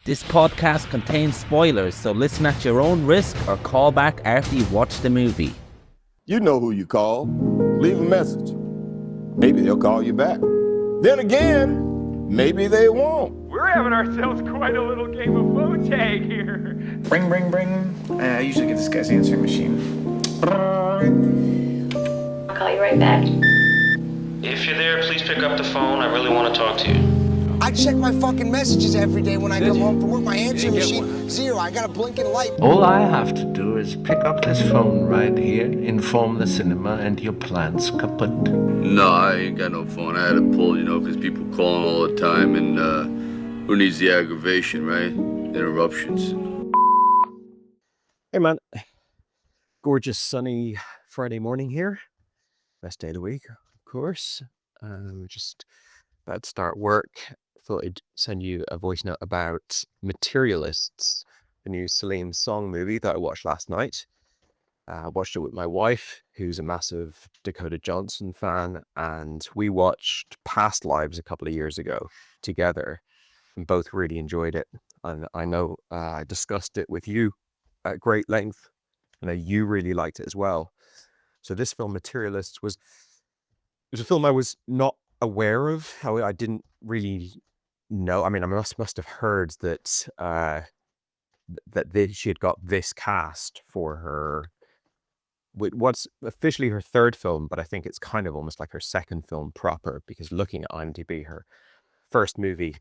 This podcast contains spoilers, so listen at your own risk or call back after you've watched the movie. You know who you call. Leave a message. Maybe they'll call you back. Then again, maybe they won't. We're having ourselves quite a little game of phone tag here. Ring, ring, ring. I usually get this guy's answering machine. I'll call you right back. If you're there, please pick up the phone. I really want to talk to you. I check my fucking messages every day when I come home from work. My answering machine, zero. I got a blinking light. All I have to do is pick up this phone right here, inform the cinema, and your plan's kaput. No, I ain't got no phone. I had to pull, because people calling all the time, and who needs the aggravation, right? Interruptions. Hey man, gorgeous sunny Friday morning here. Best day of the week, of course. Just about to start work. Thought I'd send you a voice note about Materialists, the new Celine Song movie that I watched last night. I watched it with my wife, who's a massive Dakota Johnson fan, and we watched Past Lives a couple of years ago together, and both really enjoyed it. And I know I discussed it with you at great length. I know you really liked it as well. So this film, Materialists, was a film I was not aware of. How I didn't really know. I mean, I must have heard that she had got this cast for her. What's officially her third film, but I think it's kind of almost like her second film proper, because looking at IMDb, her first movie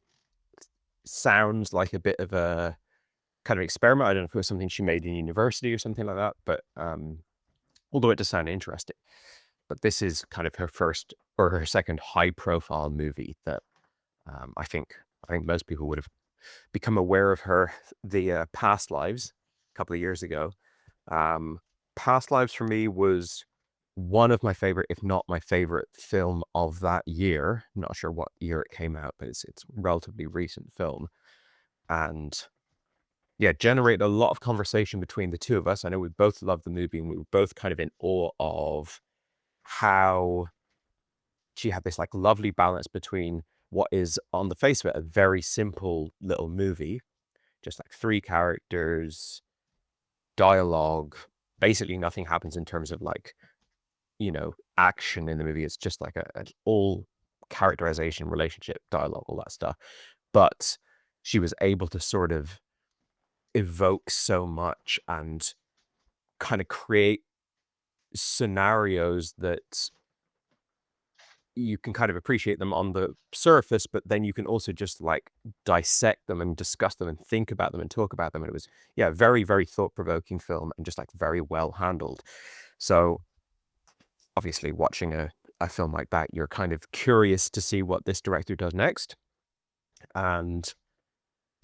sounds like a bit of a kind of experiment. I don't know if it was something she made in university or something like that, but although it does sound interesting. But this is kind of her first or her second high-profile movie that I think most people would have become aware of her. The Past Lives a couple of years ago. Past Lives for me was one of my favorite, if not my favorite, film of that year. I'm not sure what year it came out, but it's a relatively recent film, and yeah, generated a lot of conversation between the two of us. I know we both loved the movie, and we were both kind of in awe of how she had this like lovely balance between what is on the face of it a very simple little movie, just like 3 characters, dialogue, basically nothing happens in terms of like, action in the movie. It's just like an all characterization, relationship, dialogue, all that stuff. But she was able to sort of evoke so much and kind of create scenarios that you can kind of appreciate them on the surface, but then you can also just like dissect them and discuss them and think about them and talk about them. And it was, very, very thought-provoking film, and just like very well handled. So obviously watching a film like that, you're kind of curious to see what this director does next. And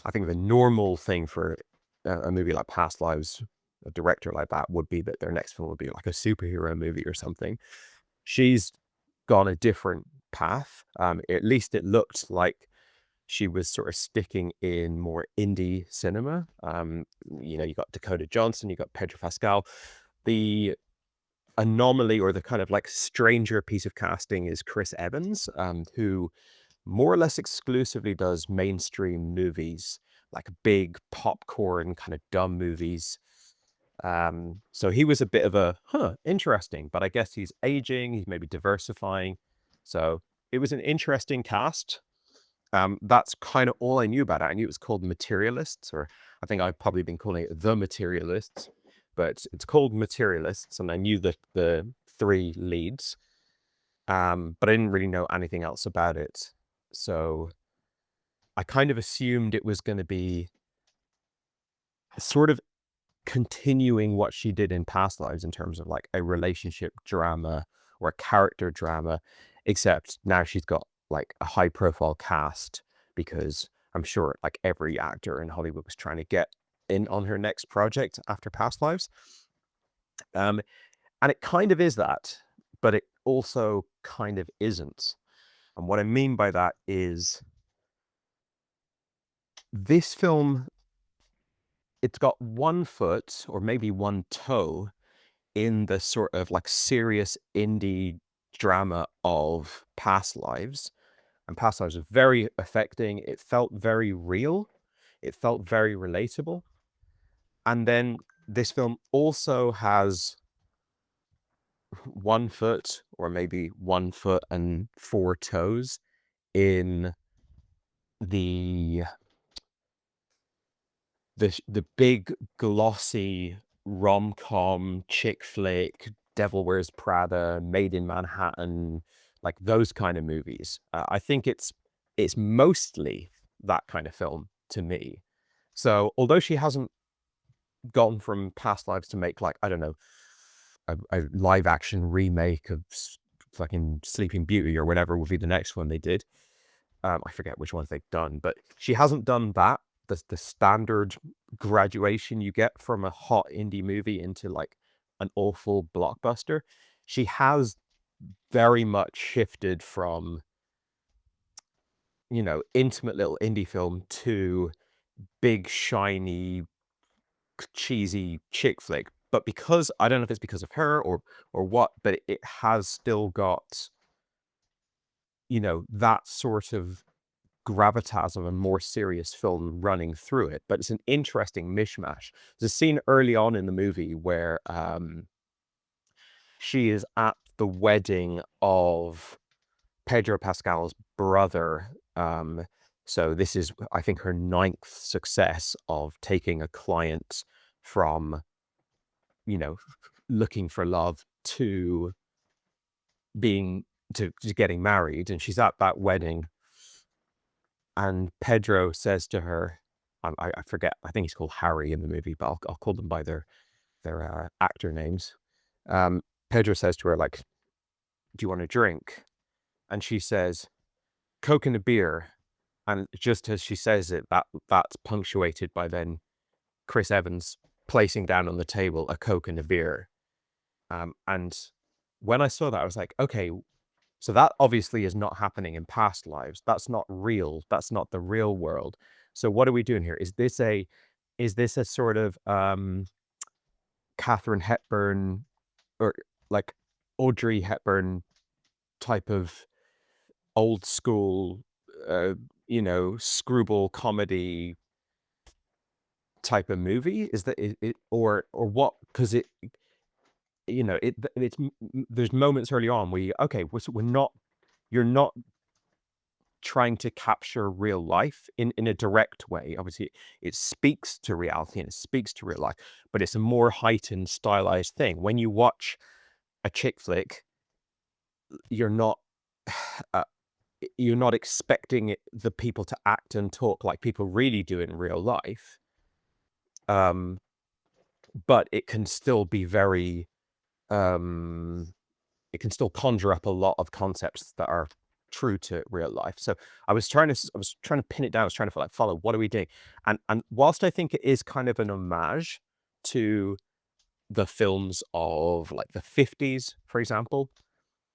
I think the normal thing for a movie like Past Lives, a director like that, would be that their next film would be like a superhero movie or something. She's gone a different path. At least it looked like she was sort of sticking in more indie cinema. You got Dakota Johnson, you got Pedro Pascal. The anomaly, or the kind of like stranger piece of casting, is Chris Evans, who more or less exclusively does mainstream movies, like big popcorn kind of dumb movies. So he was a bit of a interesting, but I guess he's aging, he's maybe diversifying. So it was an interesting cast. That's kind of all I knew about it. I knew it was called Materialists, or I think I've probably been calling it The Materialists, but it's called Materialists, and I knew the 3 leads, but I didn't really know anything else about it. So I kind of assumed it was going to be sort of continuing what she did in Past Lives in terms of like a relationship drama or a character drama, except now she's got like a high profile cast, because I'm sure like every actor in Hollywood was trying to get in on her next project after Past Lives. And it kind of is that, but it also kind of isn't. And what I mean by that is this film, it's got one foot or maybe one toe in the sort of like serious indie drama of Past Lives. And Past Lives was very affecting. It felt very real. It felt very relatable. And then this film also has 1 foot, or maybe 1 foot and 4 toes, in the big glossy rom-com chick flick, Devil Wears Prada, Made in Manhattan, like those kind of movies. I think it's mostly that kind of film to me. So although she hasn't gone from past lives to make, like, I don't know, a live action remake of fucking Sleeping Beauty or whatever will be the next one they did. I forget which ones they've done, but she hasn't done that. The standard graduation you get from a hot indie movie into like an awful blockbuster. She has very much shifted from, you know, intimate little indie film to big, shiny, cheesy chick flick. But because, I don't know if it's because of her or what, but it has still got, you know, that sort of gravitas of a more serious film running through it. But it's an interesting mishmash. There's a scene early on in the movie where she is at the wedding of Pedro Pascal's brother. So this is, I think, her 9th success of taking a client from, you know, looking for love to being, to getting married. And she's at that wedding. And Pedro says to her, I forget, I think he's called Harry in the movie, but I'll call them by their actor names. Pedro says to her, like, do you want a drink? And she says, Coke and a beer. And just as she says it, that's punctuated by then Chris Evans placing down on the table a Coke and a beer. And when I saw that, I was like, okay, so that obviously is not happening in past lives. That's not real. That's not the real world. So what are we doing here? Is this a sort of Katharine Hepburn or like Audrey Hepburn type of old school, you know, screwball comedy type of movie? Is that it or what? Because it, you know, it's there's moments early on where we're not, you're not trying to capture real life in a direct way. Obviously, it speaks to reality and it speaks to real life, but it's a more heightened, stylized thing. When you watch a chick flick, you're not expecting the people to act and talk like people really do in real life. But it can still be very, it can still conjure up a lot of concepts that are true to real life. So I was trying to pin it down. I was trying to follow, what are we doing? And whilst I think it is kind of an homage to the films of like the 50s, for example,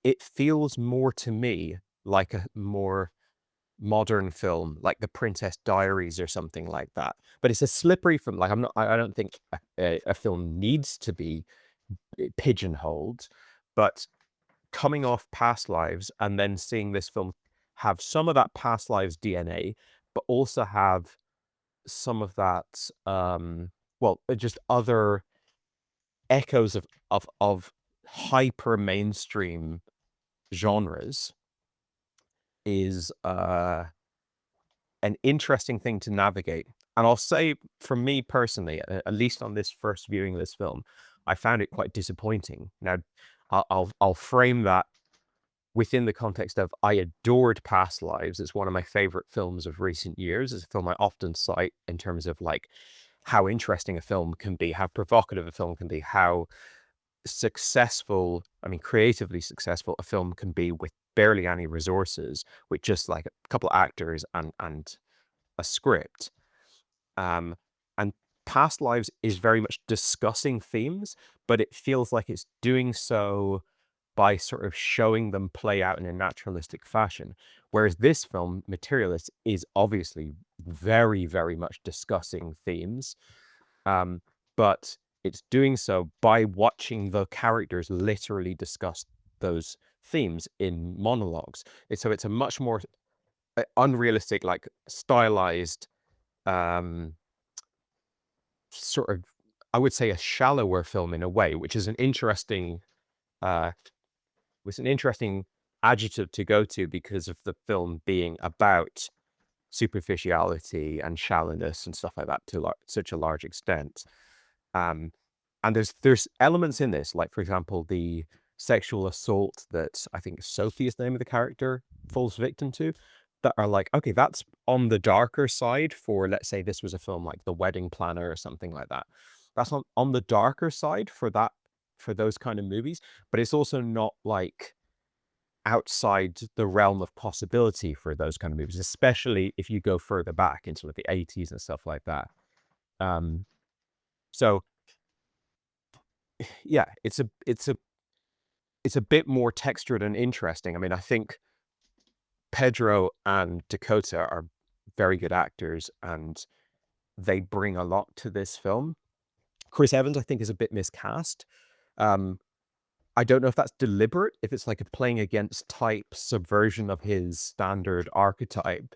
it feels more to me like a more modern film, like The Princess Diaries or something like that. But it's a slippery film. Like I don't think a film needs to be pigeonholed, but coming off Past Lives and then seeing this film have some of that Past Lives DNA, but also have some of that, just other echoes of hyper mainstream genres is an interesting thing to navigate. And I'll say, for me personally, at least on this first viewing of this film, I found it quite disappointing. Now, I'll frame that within the context of I adored Past Lives. It's one of my favorite films of recent years. It's a film I often cite in terms of like how interesting a film can be, how provocative a film can be, how successful, I mean, creatively successful a film can be with barely any resources, with just like a couple of actors and a script. And Past Lives is very much discussing themes, but it feels like it's doing so by sort of showing them play out in a naturalistic fashion. Whereas this film, Materialists, is obviously very, very much discussing themes. But it's doing so by watching the characters literally discuss those themes in monologues. So it's a much more unrealistic, like stylized um, sort of, I would say, a shallower film in a way, which is an interesting uh, was an interesting adjective to go to because of the film being about superficiality and shallowness and stuff like that to such a large extent. Um, and there's elements in this, like for example, the sexual assault that I think Sophie is the name of the character falls victim to, that are like, okay, that's on the darker side for, let's say this was a film like The Wedding Planner or something like that. That's on the darker side for those kind of movies, but it's also not like outside the realm of possibility for those kind of movies, especially if you go further back into like the 80s and stuff like that. So yeah, it's a bit more textured and interesting. I mean, I think Pedro and Dakota are very good actors and they bring a lot to this film. Chris Evans, I think, is a bit miscast. I don't know if that's deliberate, if it's like a playing against type subversion of his standard archetype,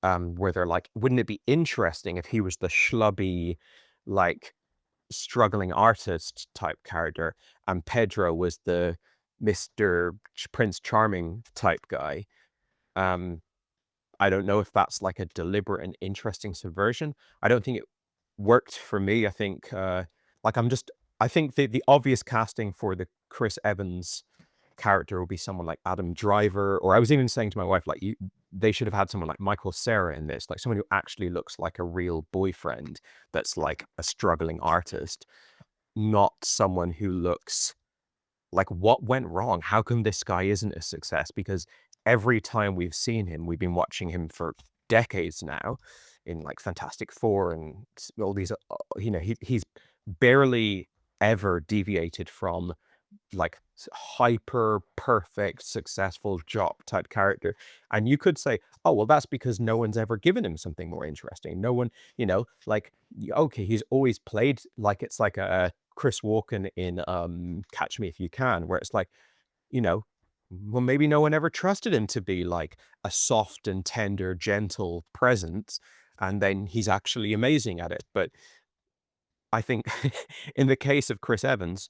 where they're like, wouldn't it be interesting if he was the schlubby, like, struggling artist type character and Pedro was the Mr. Prince Charming type guy? I don't know if that's like a deliberate and interesting subversion. I don't think it worked for me. I think I think the obvious casting for the Chris Evans character will be someone like Adam Driver, or I was even saying to my wife, like, they should have had someone like Michael Cera in this, like someone who actually looks like a real boyfriend that's like a struggling artist, not someone who looks like, what went wrong? How come this guy isn't a success? Because every time we've seen him, we've been watching him for decades now in like Fantastic Four and all these, he's barely ever deviated from like hyper perfect successful job type character. And you could say, oh well, that's because no one's ever given him something more interesting. No one, like, okay, he's always played like it's like a Chris Walken in Catch Me If You Can, where it's like, well, maybe no one ever trusted him to be like a soft and tender, gentle presence, and then he's actually amazing at it. But I think in the case of Chris Evans,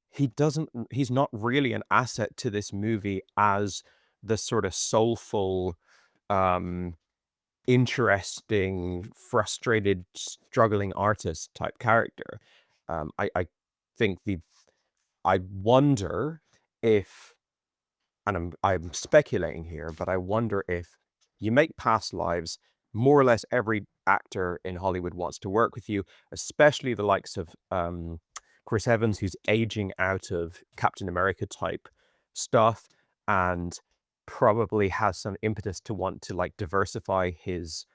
he's not really an asset to this movie as the sort of soulful, interesting, frustrated, struggling artist type character. I think I wonder if, and I'm speculating here, but I wonder if you make Past Lives, more or less every actor in Hollywood wants to work with you, especially the likes of Chris Evans, who's aging out of Captain America type stuff and probably has some impetus to want to like diversify his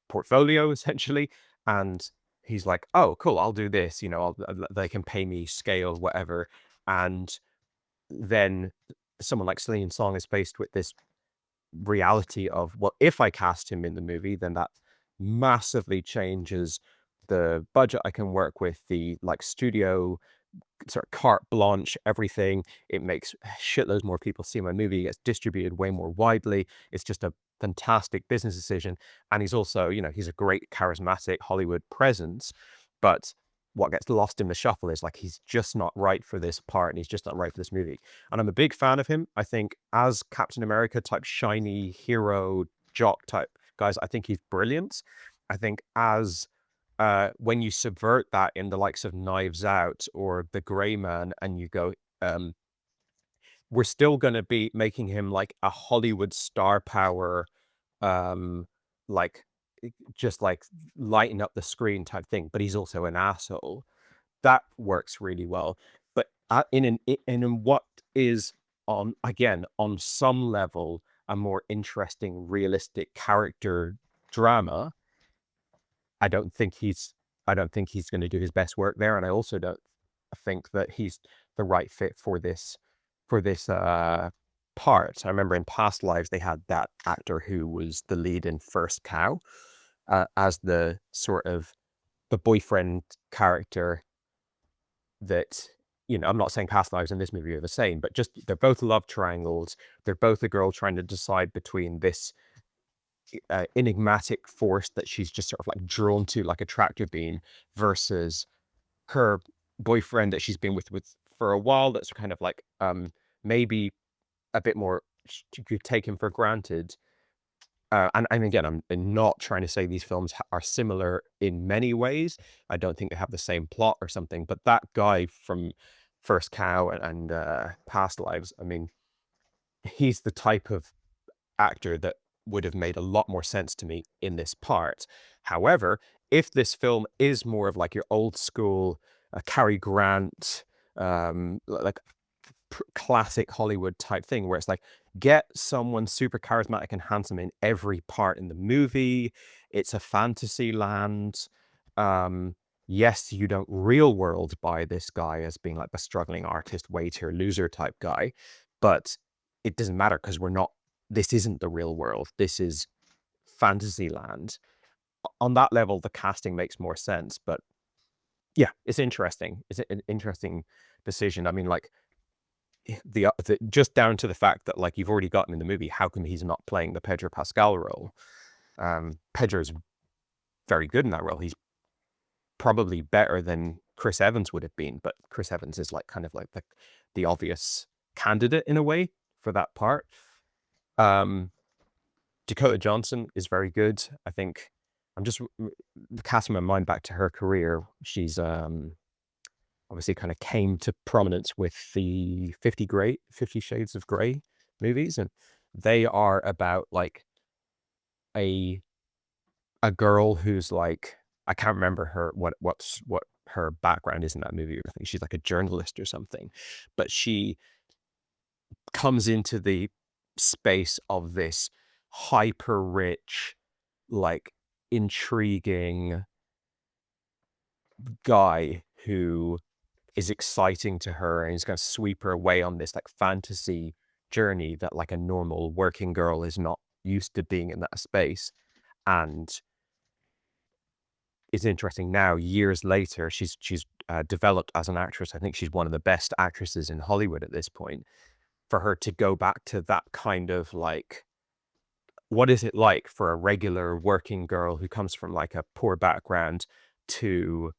portfolio essentially. And he's like, oh, cool, I'll do this, they can pay me scale, whatever. And then someone like Celine Song is faced with this reality of, well, if I cast him in the movie, then that massively changes the budget I can work with, the like studio sort of carte blanche, everything. It makes shitloads more people see my movie. It gets distributed way more widely. It's just a fantastic business decision. And he's also, he's a great charismatic Hollywood presence. But what gets lost in the shuffle is like, he's just not right for this part and he's just not right for this movie. And I'm a big fan of him. I think as Captain America type shiny hero jock type guys, I think he's brilliant. I think as when you subvert that in the likes of Knives Out or The Gray Man, and you go, we're still going to be making him like a Hollywood star power, like just like lighting up the screen type thing, but he's also an asshole. That works really well. But in what is on some level a more interesting, realistic character drama, I don't think he's going to do his best work there, and I also don't think that he's the right fit for this part. I remember in Past Lives they had that actor who was the lead in First Cow as the sort of the boyfriend character that, I'm not saying Past Lives and this movie are the same, but just they're both love triangles. They're both a girl trying to decide between this enigmatic force that she's just sort of like drawn to, like a tractor beam, versus her boyfriend that she's been with for a while, that's kind of like maybe a bit more, you could take him for granted. And again, I'm not trying to say these films are similar in many ways. I don't think they have the same plot or something, but that guy from First Cow and Past Lives, I mean, he's the type of actor that would have made a lot more sense to me in this part. However, if this film is more of like your old school Cary Grant, like classic Hollywood type thing, where it's like, get someone super charismatic and handsome in every part in the movie. It's a fantasy land. Yes, you don't real world buy this guy as being like the struggling artist, waiter, loser type guy, but it doesn't matter because this isn't the real world. This is fantasy land. On that level, the casting makes more sense, but yeah, it's interesting. It's an interesting decision. I mean, like, just down to the fact that, like, you've already got him in the movie, how come he's not playing the Pedro Pascal role? Pedro's very good in that role. He's probably better than Chris Evans would have been, but Chris Evans is like kind of like the obvious candidate in a way for that part. Dakota Johnson is very good. I think I'm just casting my mind back to her career. She's obviously kind of came to prominence with the 50 Shades of Grey movies, and they are about like a girl who's like, I can't remember what her background is in that movie. I think she's like a journalist or something, but she comes into the space of this hyper rich, like intriguing guy who is exciting to her, and he's going to sweep her away on this like fantasy journey that like a normal working girl is not used to being in that space. And it's interesting now, years later, she's developed as an actress. I think she's one of the best actresses in Hollywood at this point. For her to go back to that kind of like, what is it like for a regular working girl who comes from like a poor background to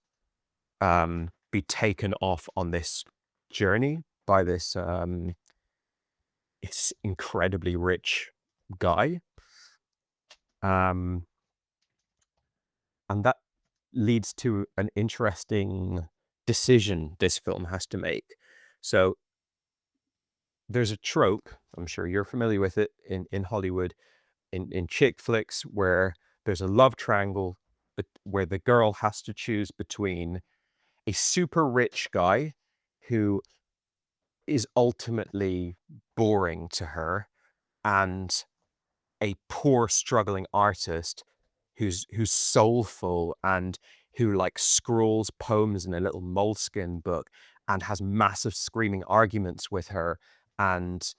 be taken off on this journey by this it's incredibly rich guy, and that leads to an interesting decision this film has to make. So there's a trope, I'm sure you're familiar with it, in Hollywood, in chick flicks, where there's a love triangle, but where the girl has to choose between a super rich guy who is ultimately boring to her and a poor struggling artist who's soulful and who like scrawls poems in a little moleskin book and has massive screaming arguments with her, and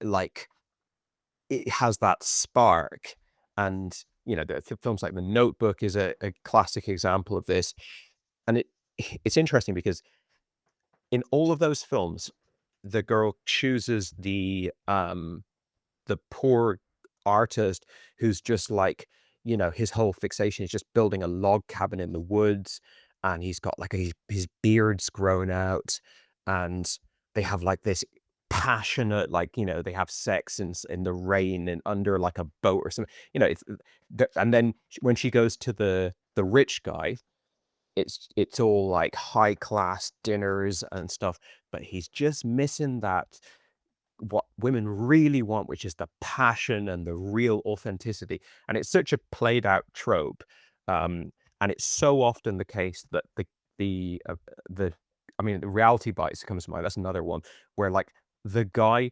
like it has that spark. And you know, the films like The Notebook is a classic example of this. And it's interesting because in all of those films, the girl chooses the poor artist who's just like, you know, his whole fixation is just building a log cabin in the woods, and he's got like his beard's grown out, and they have like this passionate, like, you know, they have sex in the rain and under like a boat or something, you know. And then when she goes to the rich guy, it's all like high class dinners and stuff, but he's just missing that, what women really want, which is the passion and the real authenticity. And it's such a played out trope, and it's so often the case that the I mean, the Reality Bites comes to mind. That's another one where like the guy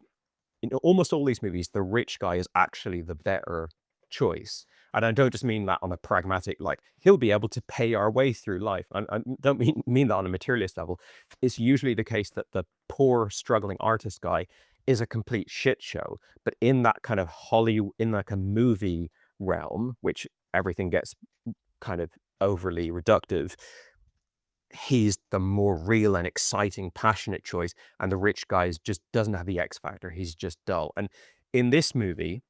in almost all these movies, the rich guy is actually the better choice. And I don't just mean that on a pragmatic, like, he'll be able to pay our way through life. I don't mean that on a materialist level. It's usually the case that the poor, struggling artist guy is a complete shit show. But in that kind of Hollywood, in like a movie realm, which everything gets kind of overly reductive, he's the more real and exciting, passionate choice. And the rich guy just doesn't have the X factor. He's just dull. And in this movie,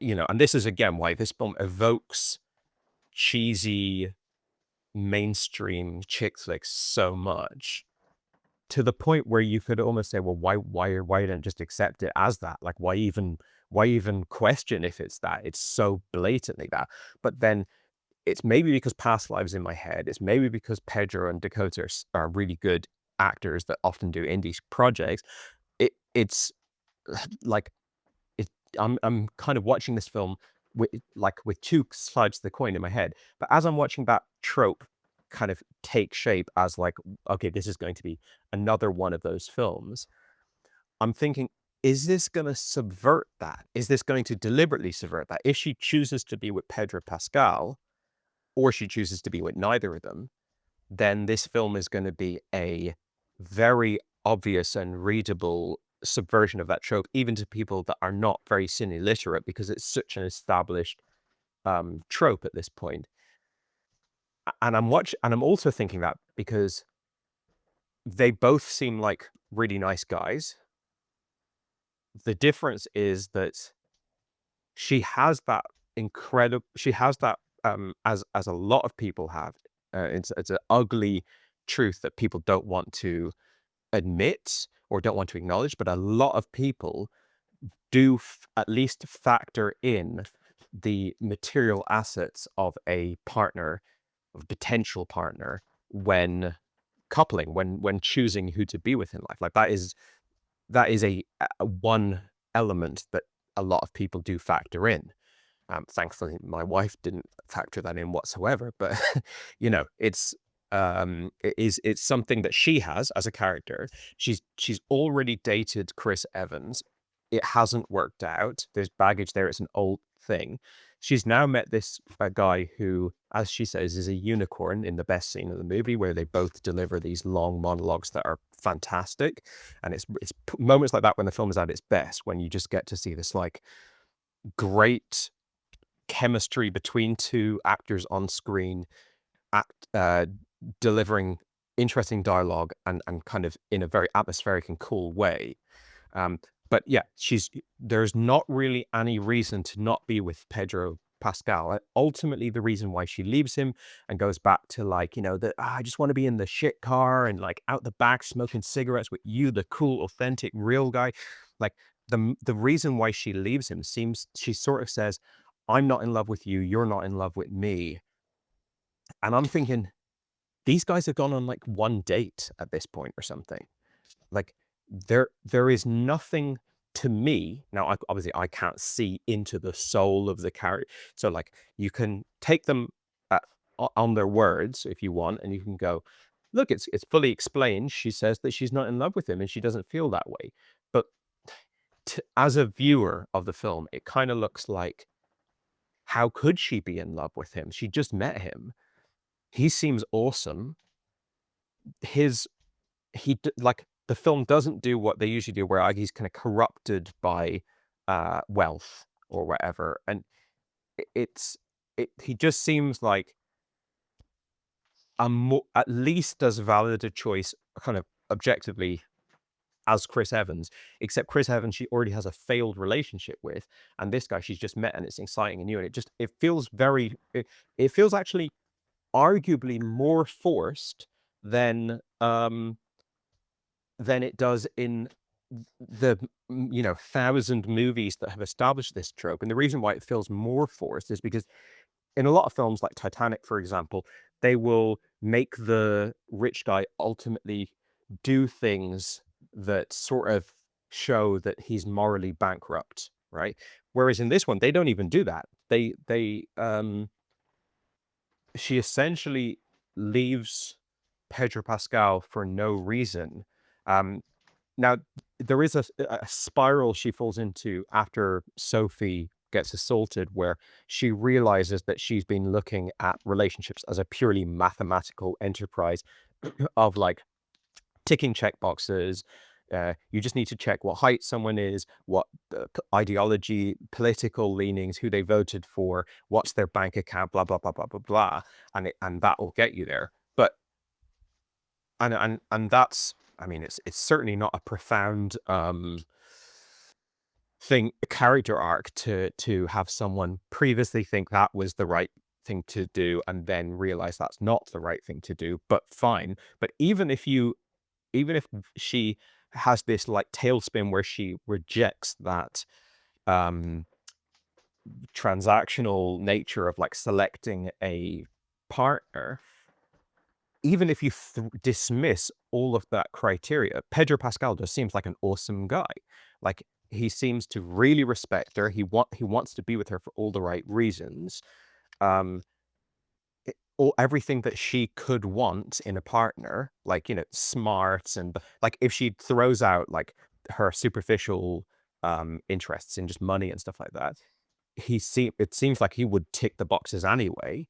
and this is again why this film evokes cheesy mainstream chick flicks so much, to the point where you could almost say, well, why don't just accept it as that? Like, why even question if it's that? It's so blatantly that. But then it's maybe because Past Lives in my head. It's maybe because Pedro and Dakota are really good actors that often do indie projects. It's like I'm kind of watching this film with two sides of the coin in my head. But as I'm watching that trope kind of take shape as like, okay, this is going to be another one of those films, I'm thinking, is this going to subvert that? Is this going to deliberately subvert that? If she chooses to be with Pedro Pascal, or she chooses to be with neither of them, then this film is going to be a very obvious and readable subversion of that trope, even to people that are not very cine literate, because it's such an established trope at this point. And I'm also thinking that because they both seem like really nice guys. The difference is that she has that as a lot of people have. It's an ugly truth that people don't want to admit or don't want to acknowledge, but a lot of people do at least factor in the material assets of a partner, of a potential partner, when coupling, when choosing who to be with in life. Like that is a one element that a lot of people do factor in. Thankfully, my wife didn't factor that in whatsoever, but it's something that she has as a character. She's already dated Chris Evans. It hasn't worked out. There's baggage there. It's an old thing. She's now met this guy who, as she says, is a unicorn in the best scene of the movie, where they both deliver these long monologues that are fantastic. And it's moments like that when the film is at its best, when you just get to see this like great chemistry between two actors on screen, delivering interesting dialogue and kind of in a very atmospheric and cool way. But yeah, there's not really any reason to not be with Pedro Pascal. Ultimately, the reason why she leaves him and goes back to like, I just want to be in the shit car and like out the back smoking cigarettes with you, the cool, authentic, real guy. Like the reason why she leaves him she sort of says, I'm not in love with you, you're not in love with me. And I'm thinking, these guys have gone on like one date at this point or something. Like there is nothing to me now. Obviously I can't see into the soul of the character, so like you can take them on their words if you want, and you can go, look, it's fully explained. She says that she's not in love with him and she doesn't feel that way. But as a viewer of the film, it kind of looks like, how could she be in love with him? She just met him. He seems awesome. Like the film doesn't do what they usually do, where he's kind of corrupted by wealth or whatever, and he just seems like at least as valid a choice, kind of objectively, as Chris Evans, except Chris Evans she already has a failed relationship with, and this guy she's just met, and it's exciting and new, and it feels it feels actually arguably more forced than it does in the 1,000 movies that have established this trope. And the reason why it feels more forced is because in a lot of films like Titanic, for example, they will make the rich guy ultimately do things that sort of show that he's morally bankrupt, right? Whereas in this one, they don't even do that. She essentially leaves Pedro Pascal for no reason. Now, there is a spiral she falls into after Sophie gets assaulted, where she realizes that she's been looking at relationships as a purely mathematical enterprise of like ticking check boxes. You just need to check what height someone is, what ideology, political leanings, who they voted for, what's their bank account, blah, blah, blah, blah, blah, blah. And that will get you there. But, and that's, I mean, it's certainly not a profound character arc to have someone previously think that was the right thing to do and then realize that's not the right thing to do, but fine. But even if she has this like tailspin where she rejects that transactional nature of like selecting a partner, even if you dismiss all of that criteria, Pedro Pascal just seems like an awesome guy. Like, he seems to really respect her. He wants to be with her for all the right reasons. Everything that she could want in a partner, like, you know, smart, and like if she throws out like her superficial interests in just money and stuff like that, it seems like he would tick the boxes anyway,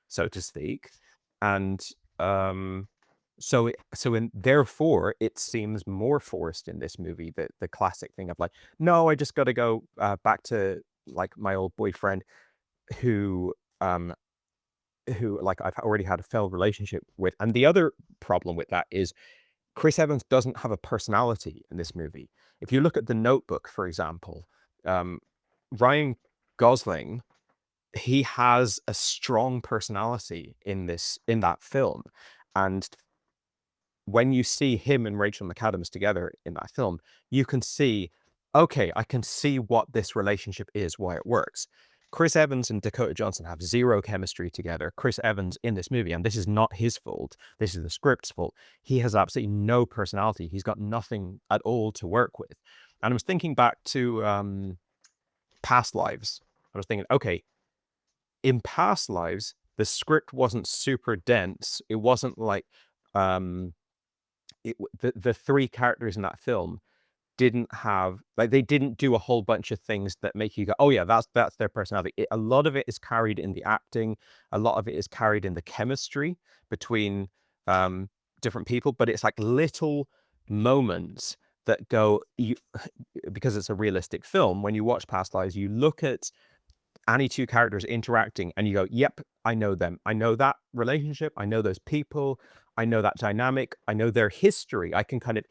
so to speak. And therefore it seems more forced in this movie, that the classic thing of like, no, I just got to go back to like my old boyfriend who like I've already had a failed relationship with. And the other problem with that is Chris Evans doesn't have a personality in this movie. If you look at The Notebook, for example, Ryan Gosling, he has a strong personality in that film. And when you see him and Rachel McAdams together in that film, you can see, okay, I can see what this relationship is, why it works. Chris Evans and Dakota Johnson have zero chemistry together. Chris Evans in this movie, and this is not his fault, this is the script's fault, he has absolutely no personality. He's got nothing at all to work with. And I was thinking back to Past Lives. I was thinking, okay, in Past Lives, the script wasn't super dense. It wasn't like the three characters in that film didn't have, like, they didn't do a whole bunch of things that make you go, oh yeah, that's their personality. A lot of it is carried in the acting. A lot of it is carried in the chemistry between different people. But it's like little moments that go, because it's a realistic film, when you watch Past Lives, you look at any two characters interacting and you go, yep, I know them. I know that relationship. I know those people. I know that dynamic. I know their history. I can kind of,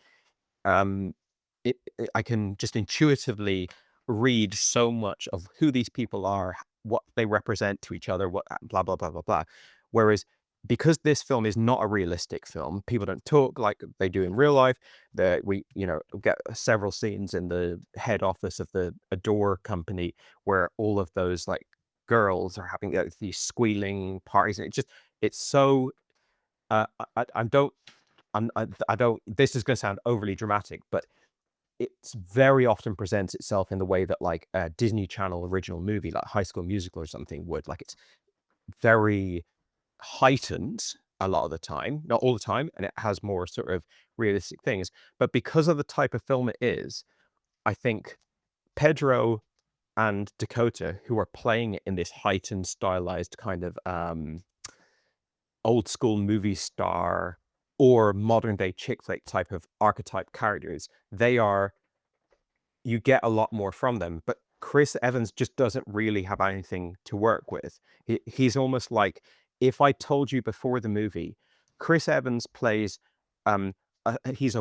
I can just intuitively read so much of who these people are, what they represent to each other, what blah, blah, blah, blah, blah. Whereas because this film is not a realistic film, people don't talk like they do in real life. We get several scenes in the head office of the Adore company where all of those like girls are having these squealing parties. And it's so, I don't, this is going to sound overly dramatic, but it's very often presents itself in the way that like a Disney Channel original movie like High School Musical or something would. Like, it's very heightened a lot of the time, not all the time, and it has more sort of realistic things. But because of the type of film it is, I think Pedro and Dakota, who are playing it in this heightened, stylized kind of old school movie star or modern day chick flick type of archetype characters, you get a lot more from them. But Chris Evans just doesn't really have anything to work with. He's almost like, if I told you before the movie, Chris Evans plays, he's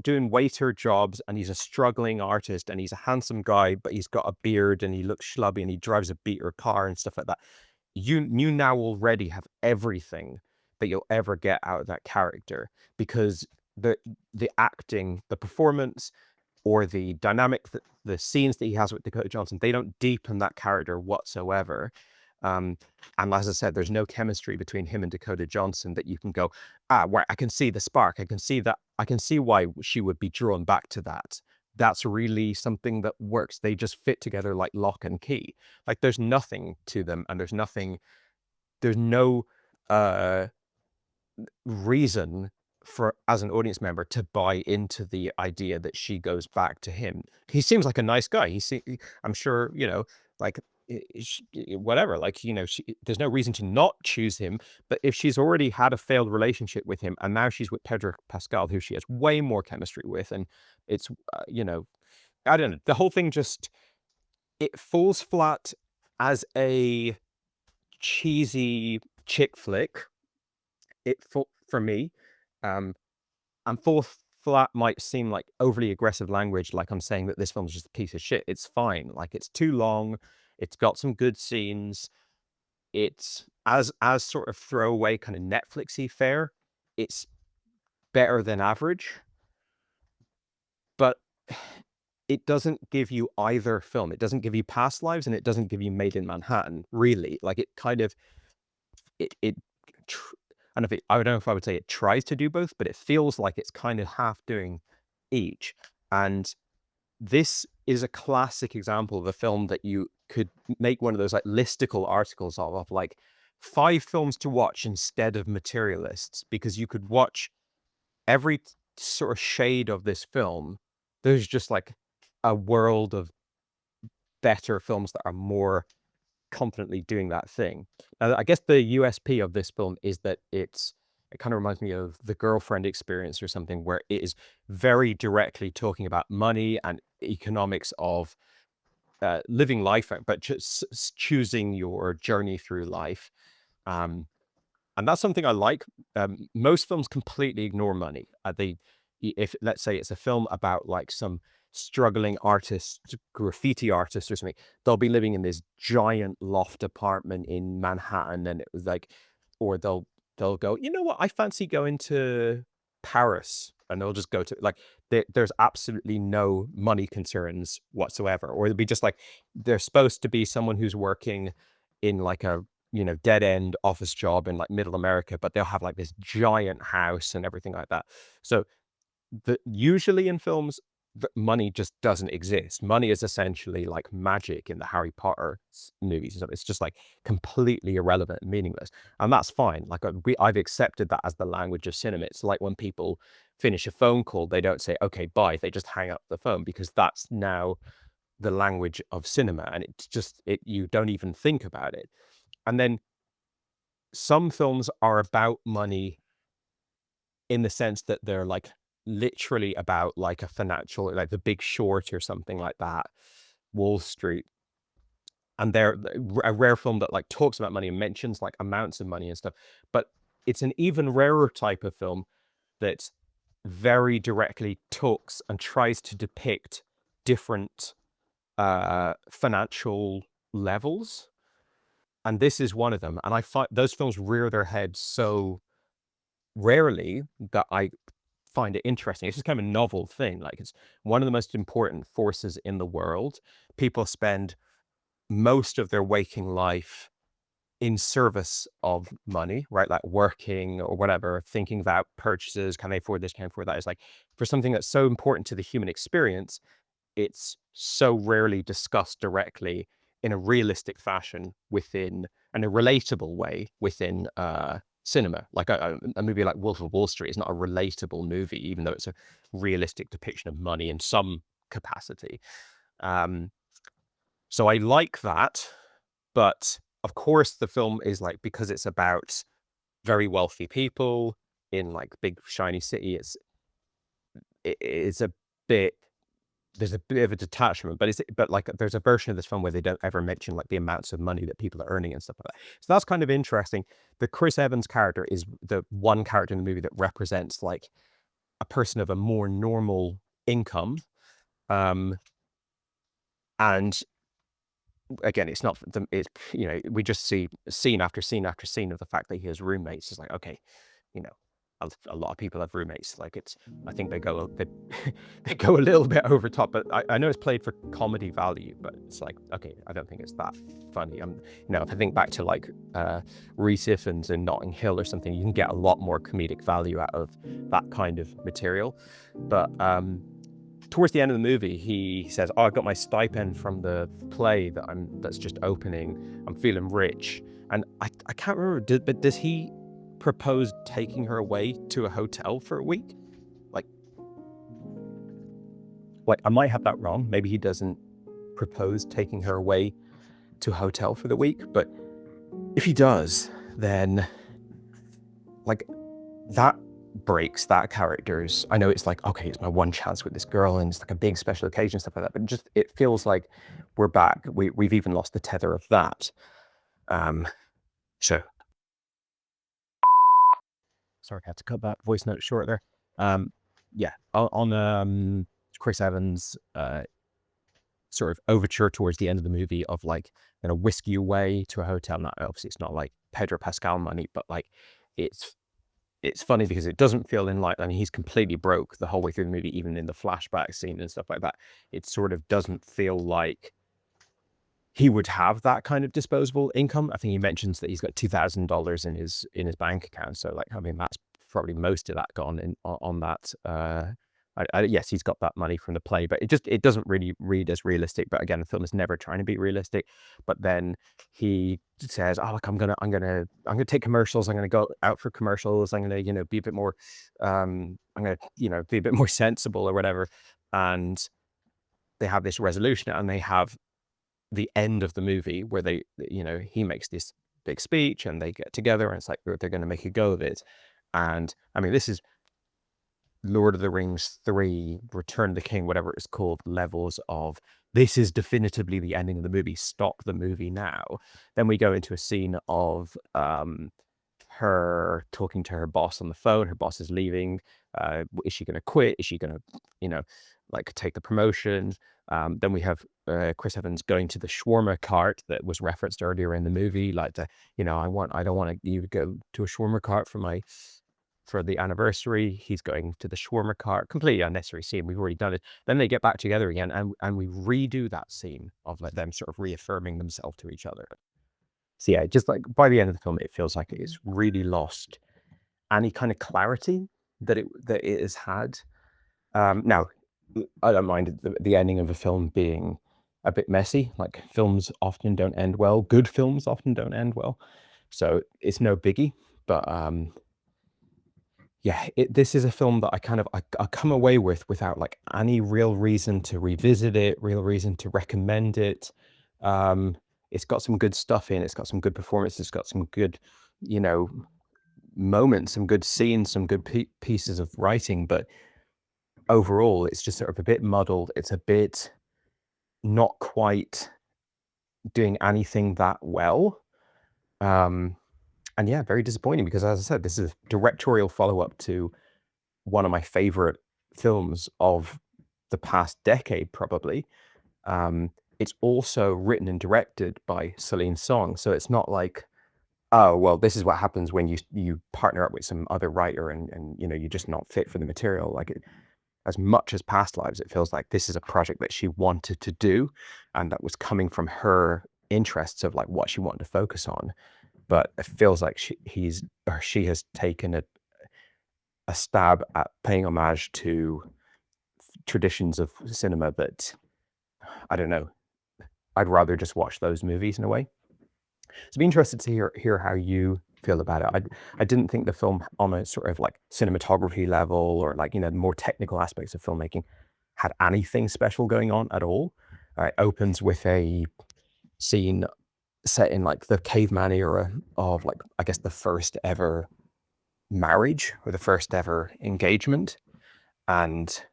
doing waiter jobs and he's a struggling artist and he's a handsome guy, but he's got a beard and he looks schlubby and he drives a beater car and stuff like that. You now already have everything that you'll ever get out of that character, because the acting, the performance, or the dynamic, the scenes that he has with Dakota Johnson, they don't deepen that character whatsoever. And as I said, there's no chemistry between him and Dakota Johnson that you can go, where I can see the spark. I can see that. I can see why she would be drawn back to that. That's really something that works. They just fit together like lock and key. Like, there's nothing to them, and there's no reason for, as an audience member, to buy into the idea that she goes back to him. He seems like a nice guy. I'm sure, like, whatever, like, there's no reason to not choose him. But if she's already had a failed relationship with him and now she's with Pedro Pascal, who she has way more chemistry with, and it's I don't know, the whole thing just, it falls flat as a cheesy chick flick. For me, and falls flat might seem like overly aggressive language, like I'm saying that this film is just a piece of shit. It's fine. Like, it's too long. It's got some good scenes. It's as sort of throwaway kind of Netflixy fare. It's better than average, but it doesn't give you either film. It doesn't give you Past Lives, and it doesn't give you Made in Manhattan, really. Like, it kind of, I don't know if I would say it tries to do both, but it feels like it's kind of half doing each. And this is a classic example of a film that you could make one of those like listicle articles of like 5 films to watch instead of Materialists, because you could watch every sort of shade of this film. There's just like a world of better films that are more confidently doing that thing. I guess the USP of this film is that it kind of reminds me of The Girlfriend Experience or something, where it is very directly talking about money and economics of living life, but just choosing your journey through life. And that's something I like. Most films completely ignore money. If let's say it's a film about like some struggling artist, graffiti artist or something, they'll be living in this giant loft apartment in Manhattan, and it was like, or they'll go, you know what, I fancy going to Paris, and they'll just go to like, there's absolutely no money concerns whatsoever. Or it'll be just like, they're supposed to be someone who's working in like a, you know, dead end office job in like middle America, but they'll have like this giant house and everything like that. So usually in films, money just doesn't exist. Money is essentially like magic in the Harry Potter movies and stuff. It's just like completely irrelevant and meaningless. And that's fine. Like I've accepted that as the language of cinema. It's like when people finish a phone call, they don't say, okay, bye. They just hang up the phone, because that's now the language of cinema. And it's just, you don't even think about it. And then some films are about money in the sense that they're like literally about like a financial, like The Big Short or something like that, Wall Street. And they're a rare film that like talks about money and mentions like amounts of money and stuff. But it's an even rarer type of film that very directly talks and tries to depict different financial levels. And this is one of them. And I find those films rear their heads so rarely that I find it interesting. It's just kind of a novel thing. Like, it's one of the most important forces in the world. People spend most of their waking life in service of money, right? Like working or whatever, thinking about purchases. Can they afford this? Can they afford that? It's like, for something that's so important to the human experience, it's so rarely discussed directly in a realistic fashion within, and a relatable way within cinema. Like a movie like Wolf of Wall Street is not a relatable movie, even though it's a realistic depiction of money in some capacity. So I like that, but of course the film is like, because it's about very wealthy people in like big shiny city, it's a bit, there's a bit of a detachment, but like there's a version of this film where they don't ever mention like the amounts of money that people are earning and stuff like that. So that's kind of interesting. The Chris Evans character is the one character in the movie that represents like a person of a more normal income. And again, it's not, it's, you know, we just see scene after scene after scene of the fact that he has roommates. It's like, okay, you know, a lot of people have roommates. Like, it's, I think they go a little bit over top, but I know it's played for comedy value, but it's like, okay, I don't think it's that funny. You know, if I think back to like Rhys Ifans in Notting Hill or something, you can get a lot more comedic value out of that kind of material. But towards the end of the movie, he says, "Oh, I got my stipend from the play that's just opening. I'm feeling rich." And I can't remember, but does he propose taking her away to a hotel for a week? Like I might have that wrong. Maybe he doesn't propose taking her away to a hotel for the week, but if he does, then like that breaks that character's, I know it's like, okay, it's my one chance with this girl and it's like a big special occasion, stuff like that, but just, it feels like we're back. We've even lost the tether of that. So sorry, I had to cut that voice note short there. on Chris Evans sort of overture towards the end of the movie of like, whisk you away to a hotel. Now, obviously, it's not like Pedro Pascal money, but like it's funny because it doesn't feel he's completely broke the whole way through the movie, even in the flashback scene and stuff like that. It sort of doesn't feel like he would have that kind of disposable income. I think he mentions that he's got $2,000 in his bank account. So like, I mean, that's probably most of that gone on that. Yes, he's got that money from the play, but it doesn't really read as realistic. But again, the film is never trying to be realistic. But then he says, "Oh, look, I'm gonna take commercials. I'm gonna go out for commercials. I'm gonna, be a bit more, I'm gonna, be a bit more sensible or whatever." And they have this resolution, and they have the end of the movie where they, he makes this big speech, and they get together, and it's like they're going to make a go of it. And I mean, this is Lord of the Rings 3, Return of the King, whatever it's called, levels of this is definitively the ending of the movie. Stop the movie now. Then we go into a scene of her talking to her boss on the phone. Her boss is leaving. Is she going to quit? Is she going to, take the promotion? Then we have Chris Evans going to the shawarma cart that was referenced earlier in the movie. Like, I don't want you to go to a shawarma cart for the anniversary. He's going to the shawarma cart. Completely unnecessary scene. We've already done it. Then they get back together again, and we redo that scene of like them sort of reaffirming themselves to each other. So yeah, just like by the end of the film, it feels like it's really lost any kind of clarity that it has had. Now, I don't mind the ending of a film being a bit messy. Like, films often don't end well. Good films often don't end well. So it's no biggie. But yeah, this is a film that I come away with without like any real reason to revisit it, real reason to recommend it. It's got some good stuff in. It's got some good performances. It's got some good, moments, some good scenes, some good pieces of writing. But overall, it's just sort of a bit muddled. It's a bit not quite doing anything that well. And yeah, very disappointing because, as I said, this is a directorial follow-up to one of my favorite films of the past decade, probably. It's also written and directed by Celine Song. So it's not like, oh, well, this is what happens when you partner up with some other writer and you're just not fit for the material. Like, as much as Past Lives, it feels like this is a project that she wanted to do, and that was coming from her interests of like what she wanted to focus on. But it feels like she has taken a stab at paying homage to traditions of cinema that, I don't know, I'd rather just watch those movies in a way. So I'd be interested to hear how you feel about it. I didn't think the film, on a sort of like cinematography level or like, the more technical aspects of filmmaking, had anything special going on at all. It opens with a scene set in like the caveman era of like, I guess, the first ever marriage or the first ever engagement. And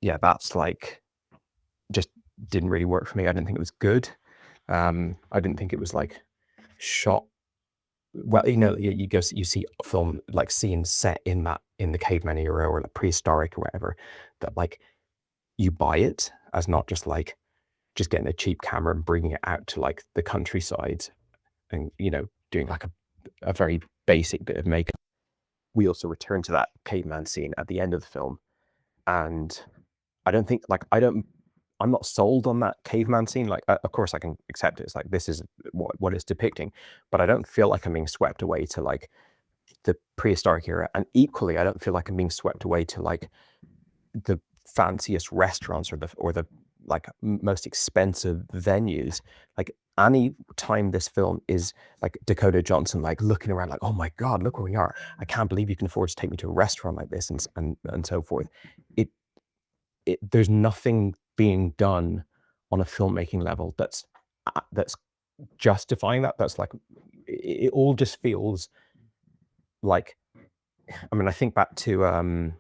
yeah, that's like, just didn't really work for me. I didn't think it was good. I didn't think it was like shot well. You see a film like scenes set in the caveman era or like prehistoric or whatever, that like you buy it as not just like just getting a cheap camera and bringing it out to like the countryside and doing like a very basic bit of makeup. We also return to that caveman scene at the end of the film, and I don't think like I'm not sold on that caveman scene. Like, of course I can accept it. It's like, this is what it's depicting, but I don't feel like I'm being swept away to like the prehistoric era. And equally, I don't feel like I'm being swept away to like the fanciest restaurants or the like most expensive venues. Like, any time this film is like Dakota Johnson, like looking around like, oh my God, look where we are. I can't believe you can afford to take me to a restaurant like this and so forth. There's nothing being done on a filmmaking level that's justifying that. That's like, it all just feels like, I mean, I think back to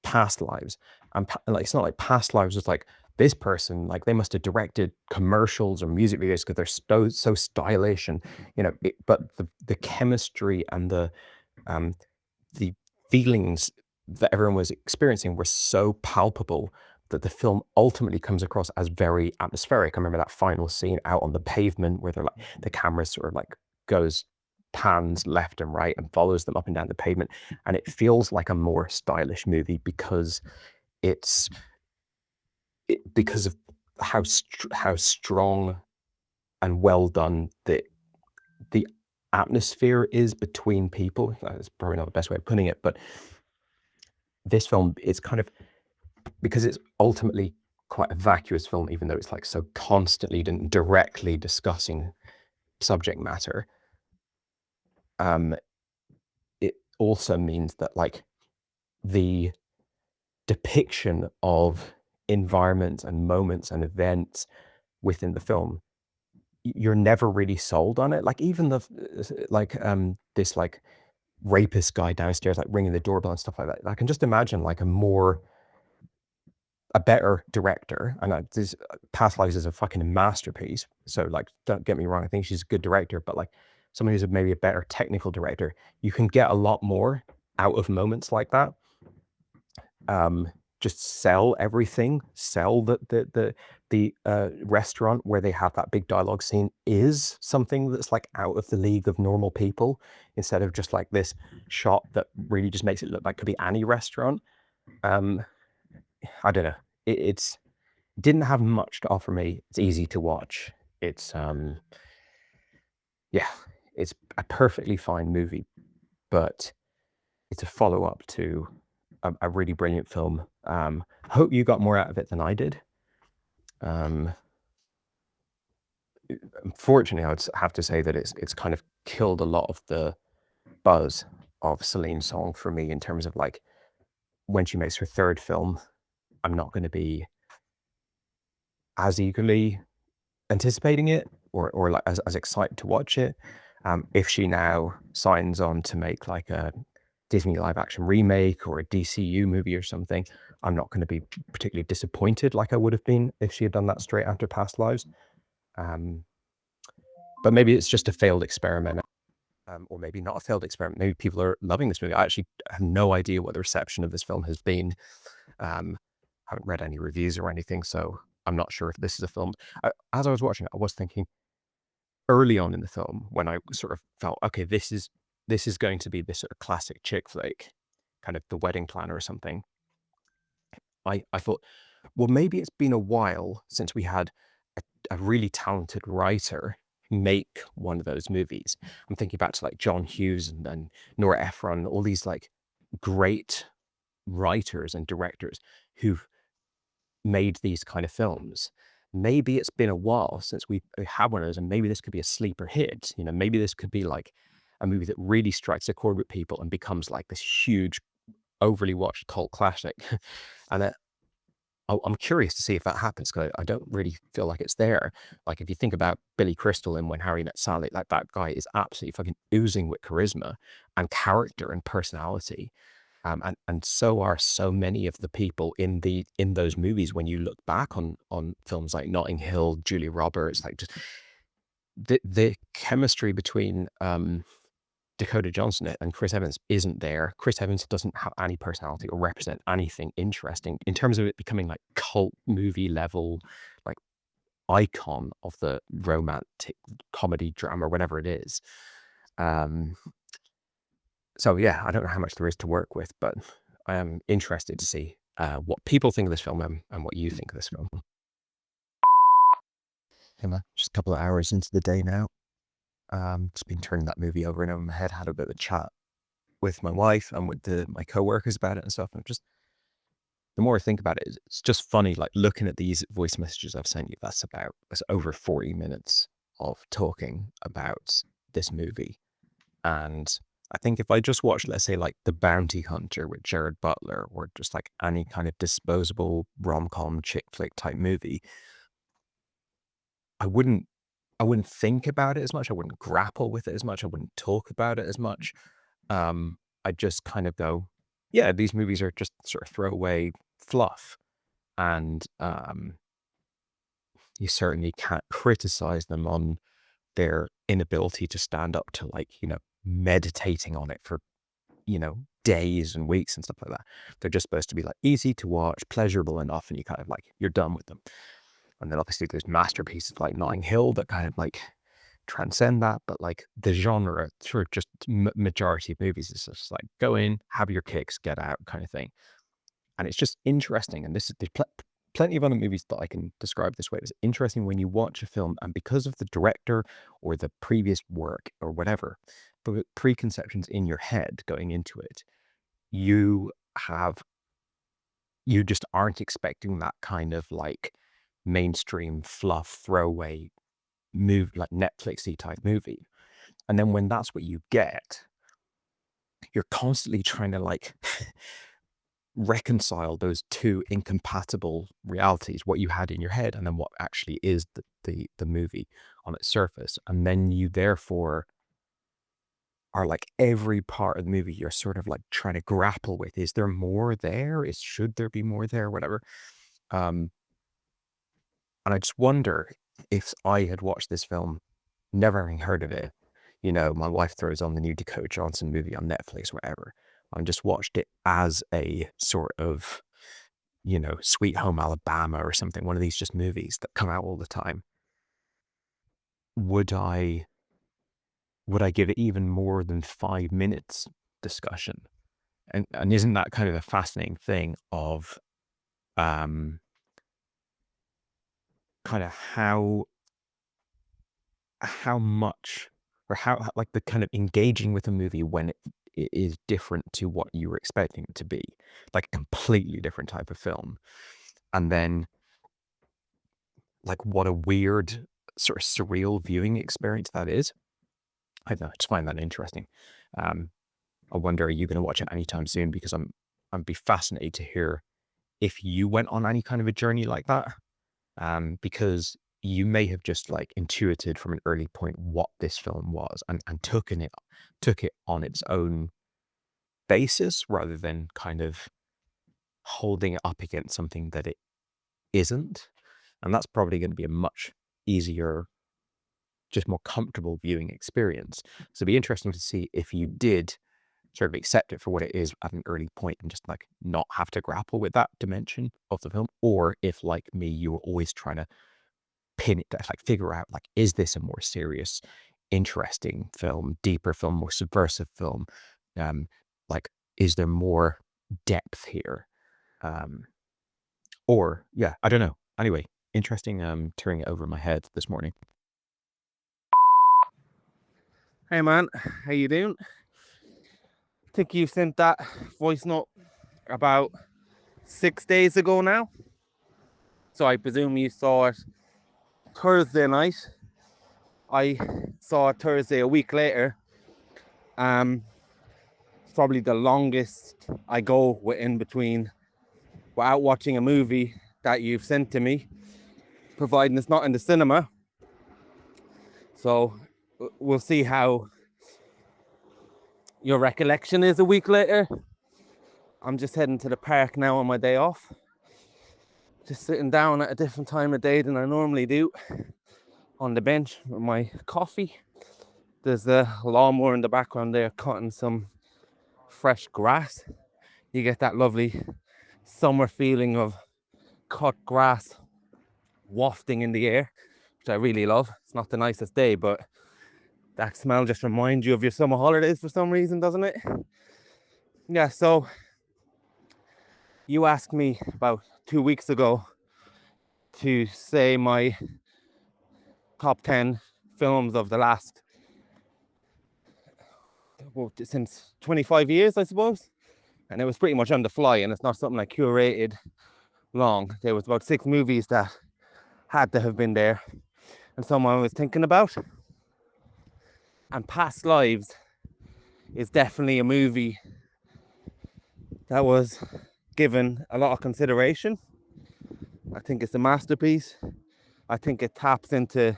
Past Lives, and like, it's not like Past Lives was like, this person, like, they must have directed commercials or music videos because they're so stylish, and but the chemistry and the feelings that everyone was experiencing were so palpable that the film ultimately comes across as very atmospheric. I remember that final scene out on the pavement where they're like, the camera sort of like pans left and right and follows them up and down the pavement. And it feels like a more stylish movie because because of how strong and well done the atmosphere is between people. That's probably not the best way of putting it, but this film is kind of, because it's ultimately quite a vacuous film, even though it's like so constantly directly discussing subject matter. It also means that like the depiction of environments and moments and events within the film, you're never really sold on it. Like even this like rapist guy downstairs, like ringing the doorbell and stuff like that. I can just imagine like a better director, and this Past Lives is a fucking masterpiece. So like, don't get me wrong, I think she's a good director, but like someone who's maybe a better technical director, you can get a lot more out of moments like that. Just sell everything, sell the restaurant where they have that big dialogue scene is something that's like out of the league of normal people, instead of just like this shot that really just makes it look like it could be any restaurant. I don't know. It didn't have much to offer me. It's easy to watch. It's yeah, it's a perfectly fine movie, but it's a follow-up to a really brilliant film. Hope you got more out of it than I did. Unfortunately, I would have to say that it's kind of killed a lot of the buzz of Celine's Song for me, in terms of like, when she makes her third film, I'm not going to be as eagerly anticipating it or like as excited to watch it. If she now signs on to make like a Disney live action remake or a DCU movie or something, I'm not going to be particularly disappointed like I would have been if she had done that straight after Past Lives. But maybe it's just a failed experiment, or maybe not a failed experiment. Maybe people are loving this movie. I actually have no idea what the reception of this film has been. Haven't read any reviews or anything, so I'm not sure if this is a film. As I was watching it, I was thinking early on in the film, when I sort of felt, okay, this is going to be this sort of classic chick flick, kind of The Wedding Planner or something. I thought, well, maybe it's been a while since we had a really talented writer make one of those movies. I'm thinking back to like John Hughes and Nora Ephron, all these like great writers and directors who've made these kind of films. Maybe it's been a while since we had one of those, and maybe this could be a sleeper hit. You know, maybe this could be like a movie that really strikes a chord with people and becomes like this huge, overly watched cult classic. And I'm curious to see if that happens, because I don't really feel like it's there. Like if you think about Billy Crystal in When Harry Met Sally, like that guy is absolutely fucking oozing with charisma and character and personality. And so are so many of the people in those movies. When you look back on films like Notting Hill, Julia Roberts, like just the chemistry between Dakota Johnson and Chris Evans isn't there. Chris Evans doesn't have any personality or represent anything interesting in terms of it becoming like cult movie level, like icon of the romantic comedy drama, whatever it is. So yeah, I don't know how much there is to work with, but I am interested to see what people think of this film and what you think of this film. Hey man, just a couple of hours into the day now. Just been turning that movie over and over in my head, had a bit of a chat with my wife and with my co-workers about it and stuff. And just the more I think about it, it's just funny, like looking at these voice messages I've sent you, that's over 40 minutes of talking about this movie. And I think if I just watched, let's say, like The Bounty Hunter with Jared Butler, or just like any kind of disposable rom-com chick flick type movie, I wouldn't think about it as much. I wouldn't grapple with it as much. I wouldn't talk about it as much. I'd just kind of go, yeah, these movies are just sort of throwaway fluff. And you certainly can't criticize them on their inability to stand up to, like, you know, meditating on it for, you know, days and weeks and stuff like that. They're just supposed to be like easy to watch, pleasurable enough, and you kind of like, you're done with them. And then obviously there's masterpieces like Notting Hill that kind of like transcend that, but like the genre, sort of just majority of movies is just like go in, have your kicks, get out kind of thing. And it's just interesting. And there's plenty of other movies that I can describe this way. It's interesting when you watch a film and because of the director or the previous work or whatever, the preconceptions in your head going into it, you just aren't expecting that kind of like mainstream fluff throwaway move, like Netflixy type movie. And then when that's what you get, you're constantly trying to like reconcile those two incompatible realities, what you had in your head and then what actually is the movie on its surface. And then you therefore are like, every part of the movie you're sort of like trying to grapple with, is there more there, should there be more there, whatever. And I just wonder if I had watched this film never having heard of it, you know, my wife throws on the new Dakota Johnson movie on Netflix, whatever, and just watched it as a sort of, you know, Sweet Home Alabama or something, one of these just movies that come out all the time, would I give it even more than 5 minutes discussion? And isn't that kind of a fascinating thing of kind of how much, or how like the kind of engaging with a movie when it is different to what you were expecting it to be, like a completely different type of film. And then like what a weird sort of surreal viewing experience that is. I don't know, I just find that interesting. I wonder, are you going to watch it anytime soon? Because I'd be fascinated to hear if you went on any kind of a journey like that. Because you may have just like intuited from an early point what this film was and took it on its own basis rather than kind of holding it up against something that it isn't. And that's probably going to be a much easier, just more comfortable viewing experience. So it'd be interesting to see if you did sort of accept it for what it is at an early point and just like not have to grapple with that dimension of the film, or if like me, you were always trying to pin it down, like figure out like, is this a more serious, interesting film, deeper film, more subversive film? Like, is there more depth here? Or yeah, I don't know. Anyway, interesting turning it over my head this morning. Hey man, how you doing? I think you sent that voice note about 6 days ago now. So I presume you saw it Thursday night. I saw it Thursday a week later. Probably the longest I go in between without watching a movie that you've sent to me, providing it's not in the cinema. So we'll see how your recollection is a week later. I'm just heading to the park now on my day off. Just sitting down at a different time of day than I normally do on the bench with my coffee. There's the lawnmower in the background there cutting some fresh grass. You get that lovely summer feeling of cut grass wafting in the air, which I really love. It's not the nicest day, but that smell just reminds you of your summer holidays for some reason, doesn't it? Yeah, so you asked me about 2 weeks ago to say my top 10 films of the last, well, since 25 years, I suppose. And it was pretty much on the fly, and it's not something I curated long. There was about 6 movies that had to have been there and someone I was thinking about. And Past Lives is definitely a movie that was given a lot of consideration. I think it's a masterpiece. I think it taps into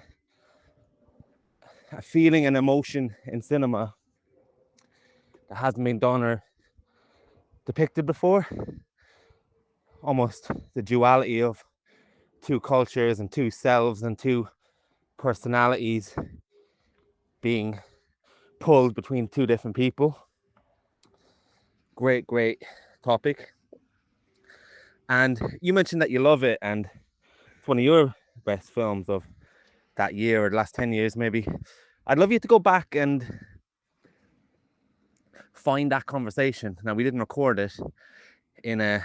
a feeling and emotion in cinema that hasn't been done or depicted before. Almost the duality of two cultures and two selves and two personalities being pulled between two different people. Great topic. And you mentioned that you love it, and it's one of your best films of that year or the last 10 years, maybe. I'd love you to go back and find that conversation. Now, we didn't record it in a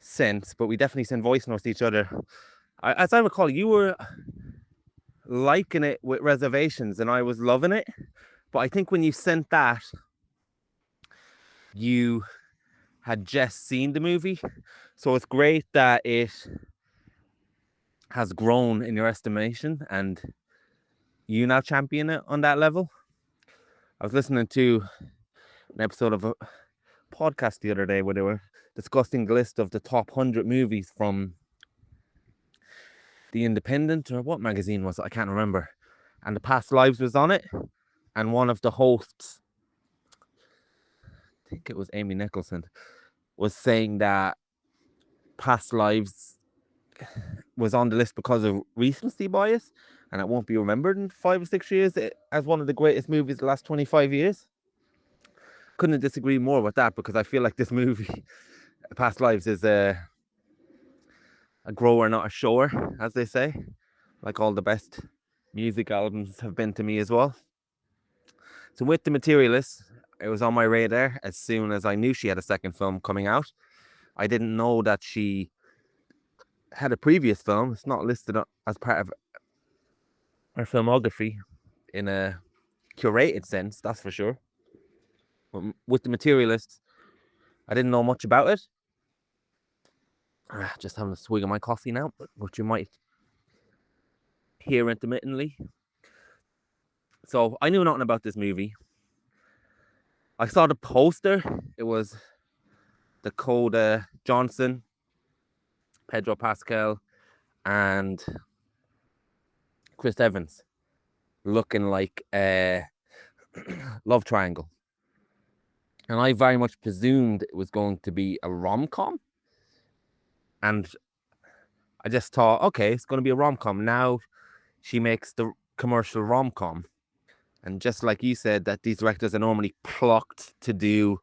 sense, but we definitely sent voice notes to each other. As I recall, you were liking it with reservations and I was loving it. But I think when you sent that, you had just seen the movie. So it's great that it has grown in your estimation and you now champion it on that level. I was listening to an episode of a podcast the other day where they were discussing the list of the top 100 movies from The Independent, or what magazine was it? I can't remember. And The Past Lives was on it. And one of the hosts, I think it was Amy Nicholson, was saying that Past Lives was on the list because of recency bias, and it won't be remembered in 5 or 6 years as one of the greatest movies of the last 25 years. Couldn't disagree more with that, because I feel like this movie, Past Lives, is a grower, not a shower, as they say. Like all the best music albums have been to me as well. So with The Materialists, it was on my radar as soon as I knew she had a second film coming out. I didn't know that she had a previous film. It's not listed as part of her filmography in a curated sense, that's for sure. But with The Materialists, I didn't know much about it. Just having a swig of my coffee now, which you might hear intermittently. So I knew nothing about this movie. I saw the poster. It was Dakota Johnson, Pedro Pascal, and Chris Evans looking like a love triangle. And I very much presumed it was going to be a rom-com. And I just thought, okay, it's going to be a rom-com. Now she makes the commercial rom-com. And just like you said, that these directors are normally plucked to do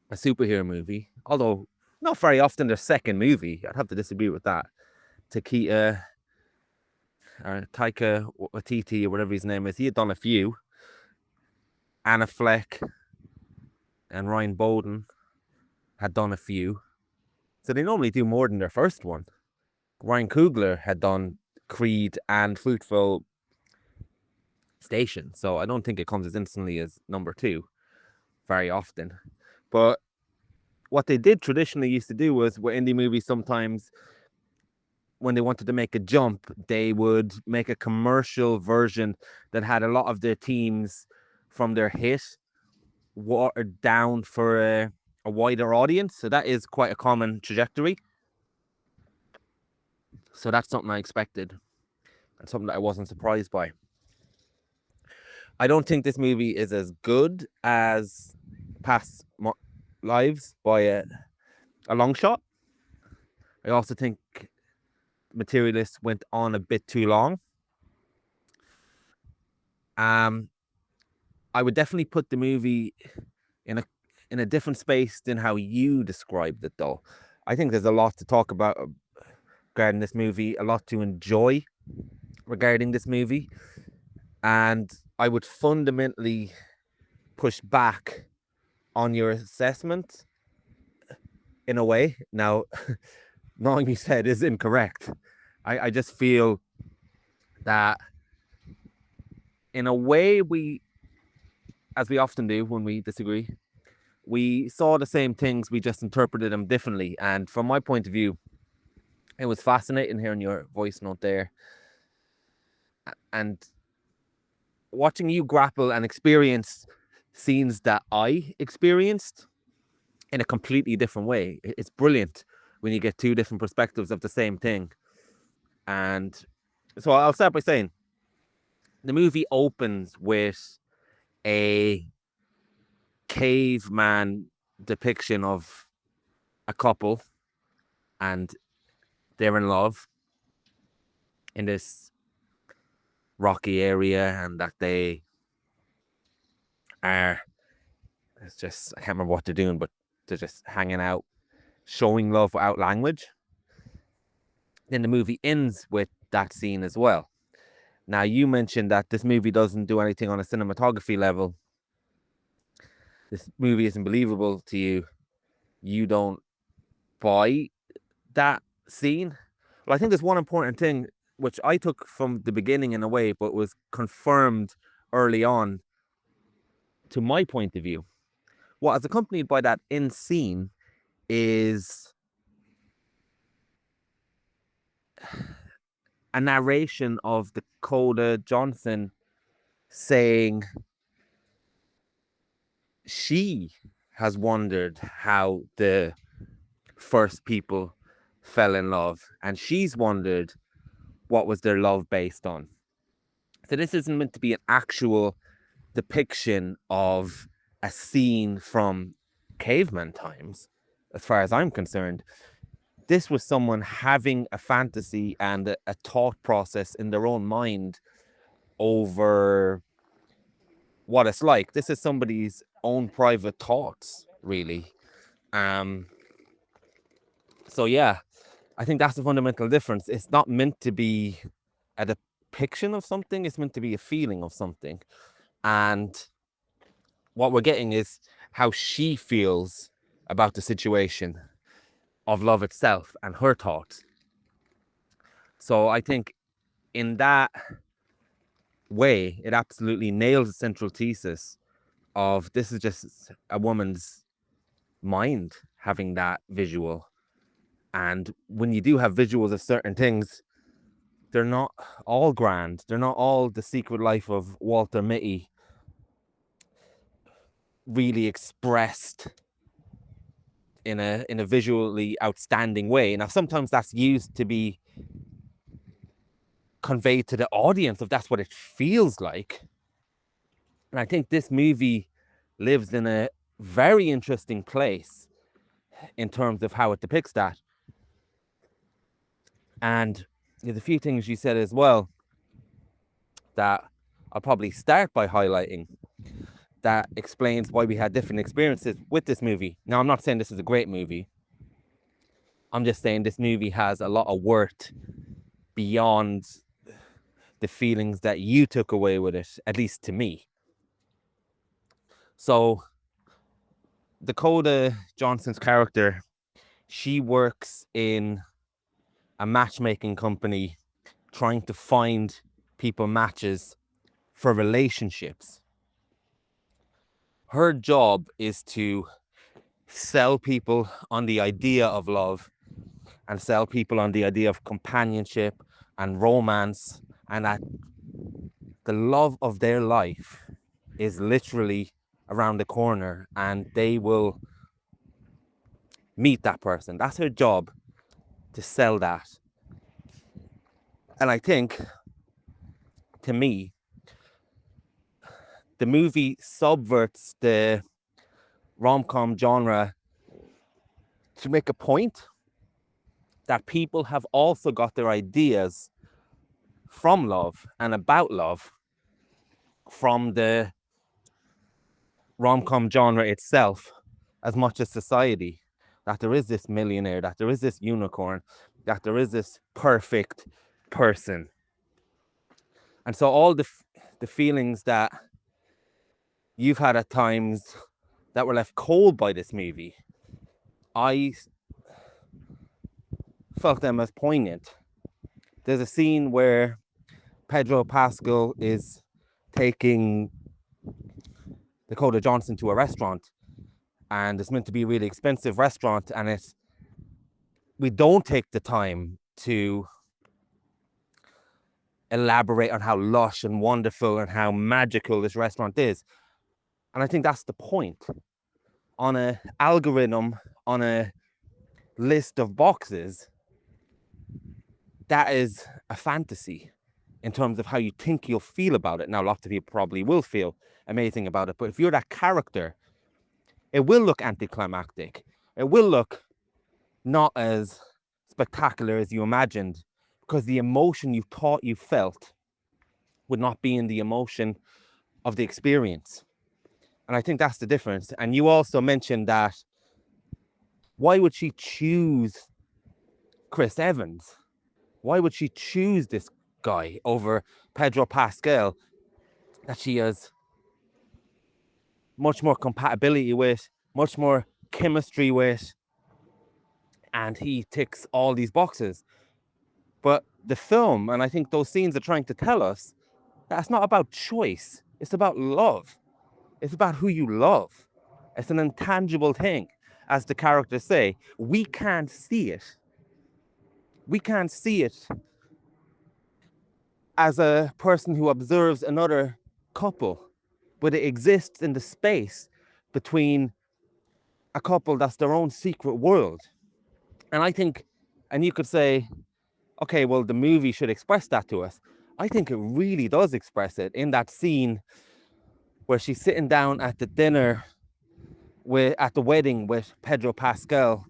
a superhero movie. Although, not very often their second movie. I'd have to disagree with that. Taika Waititi, or whatever his name is, he had done a few. Anna Fleck and Ryan Bowden had done a few. So they normally do more than their first one. Ryan Coogler had done Creed and Fruitvale Station. So I don't think it comes as instantly as number 2 very often. But what they did traditionally used to do was, with indie movies, sometimes when they wanted to make a jump, they would make a commercial version that had a lot of their themes from their hit watered down for a wider audience. So that is quite a common trajectory. So that's something I expected and something that I wasn't surprised by. I don't think this movie is as good as Past Lives by a long shot. I also think Materialists went on a bit too long. I would definitely put the movie in a different space than how you described it, though. I think there's a lot to talk about regarding this movie, a lot to enjoy regarding this movie, and I would fundamentally push back on your assessment in a way. Now, knowing you said is incorrect. I just feel that in a way, as we often do when we disagree, we saw the same things, we just interpreted them differently. And from my point of view, it was fascinating hearing your voice note there and watching you grapple and experience scenes that I experienced in a completely different way. It's brilliant when you get two different perspectives of the same thing. And so I'll start by saying the movie opens with a caveman depiction of a couple, and they're in love in this rocky area, and that they are it's just, I can't remember what they're doing, but they're just hanging out, showing love without language. Then the movie ends with that scene as well. Now, you mentioned that this movie doesn't do anything on a cinematography level. This movie isn't believable to you. You don't buy that scene. Well, I think there's one important thing which I took from the beginning in a way, but was confirmed early on to my point of view. What is accompanied by that end scene is a narration of Dakota Johnson saying she has wondered how the first people fell in love, and she's wondered what was their love based on. So this isn't meant to be an actual depiction of a scene from caveman times, as far as I'm concerned. This was someone having a fantasy and a thought process in their own mind over what it's like. This is somebody's own private thoughts, really. So yeah, I think that's the fundamental difference. It's not meant to be a depiction of something, it's meant to be a feeling of something. And what we're getting is how she feels about the situation of love itself and her thoughts. So I think in that way, it absolutely nails the central thesis of this is just a woman's mind having that visual. And when you do have visuals of certain things, they're not all grand. They're not all The Secret Life of Walter Mitty really expressed in a visually outstanding way. Now, sometimes that's used to be conveyed to the audience if that's what it feels like. And I think this movie lives in a very interesting place in terms of how it depicts that. And there's a few things you said as well that I'll probably start by highlighting that explains why we had different experiences with this movie. Now, I'm not saying this is a great movie. I'm just saying this movie has a lot of worth beyond the feelings that you took away with it, at least to me. So Dakota Johnson's character, she works in a matchmaking company trying to find people matches for relationships. Her job is to sell people on the idea of love and sell people on the idea of companionship and romance, and that the love of their life is literally around the corner and they will meet that person. That's her job, to sell that. And I think, to me, the movie subverts the rom-com genre to make a point that people have also got their ideas from love and about love from the rom-com genre itself as much as society. That there is this millionaire, that there is this unicorn, that there is this perfect person. And so all the feelings that you've had at times that were left cold by this movie, I felt them as poignant. There's a scene where Pedro Pascal is taking Dakota Johnson to a restaurant, and it's meant to be a really expensive restaurant, and we don't take the time to elaborate on how lush and wonderful and how magical this restaurant is. And I think that's the point. On an algorithm, on a list of boxes, that is a fantasy in terms of how you think you'll feel about it. Now, lots of people probably will feel amazing about it, but if you're that character, it will look anticlimactic. It will look not as spectacular as you imagined, because the emotion you thought you felt would not be in the emotion of the experience. And I think that's the difference. And you also mentioned that why would she choose Chris Evans? Why would she choose this guy over Pedro Pascal that she has much more compatibility with, much more chemistry with, and he ticks all these boxes? But the film, and I think those scenes are trying to tell us that it's not about choice, it's about love. It's about who you love. It's an intangible thing. As the characters say, we can't see it. We can't see it as a person who observes another couple, but it exists in the space between a couple that's their own secret world. And I think, and you could say, okay, well, the movie should express that to us. I think it really does express it in that scene where she's sitting down at the dinner at the wedding with Pedro Pascal,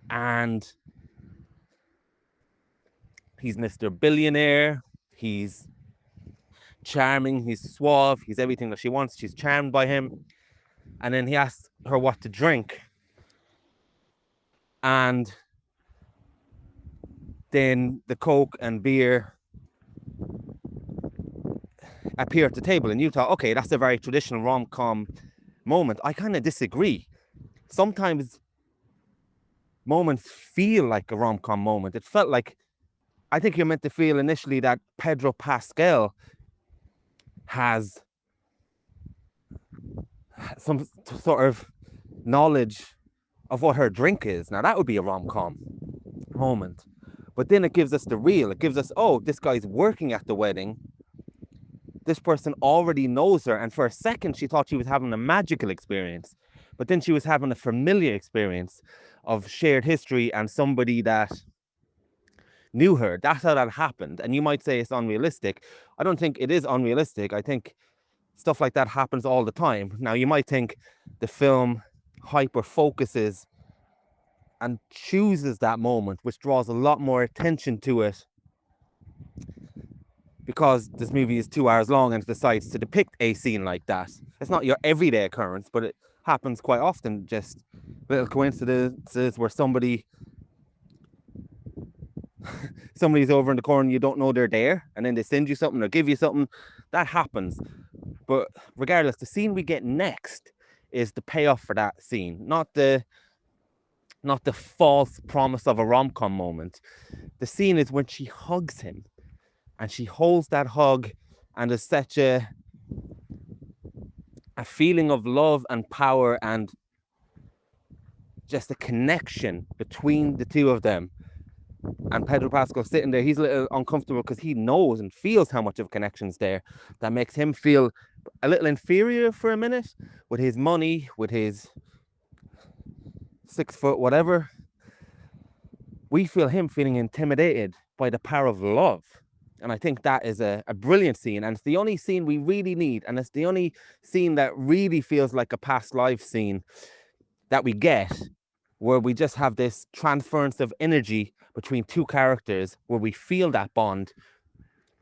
and he's Mr. Billionaire, he's charming, he's suave, he's everything that she wants, she's charmed by him. And then he asks her what to drink. And then the Coke and beer appear at the table, and you thought, okay, that's a very traditional rom-com moment. I kind of disagree. Sometimes moments feel like a rom-com moment. It felt like, I think you're meant to feel initially that Pedro Pascal has some sort of knowledge of what her drink is. Now that would be a rom-com moment. But then it gives us the real. It gives us, oh, this guy's working at the wedding. This person already knows her. And for a second, she thought she was having a magical experience. But then she was having a familiar experience of shared history and somebody that knew her. That's how that happened. And you might say it's unrealistic. I don't think it is unrealistic. I think stuff like that happens all the time. Now, you might think the film hyper focuses and chooses that moment, which draws a lot more attention to it because this movie is 2 hours long and decides to depict a scene like that. It's not your everyday occurrence, but it happens quite often. Just little coincidences where somebody's over in the corner and you don't know they're there, and then they send you something or give you something. That happens. But regardless, the scene we get next is the payoff for that scene, not the false promise of a rom-com moment. The scene is when she hugs him, and she holds that hug, and there's such a feeling of love and power and just a connection between the two of them. And Pedro Pascal sitting there, he's a little uncomfortable because he knows and feels how much of a connection's there. That makes him feel a little inferior for a minute with his money, with his 6 foot whatever. We feel him feeling intimidated by the power of love. And I think that is a brilliant scene. And it's the only scene we really need. And it's the only scene that really feels like a past life scene that we get, where we just have this transference of energy between two characters, where we feel that bond.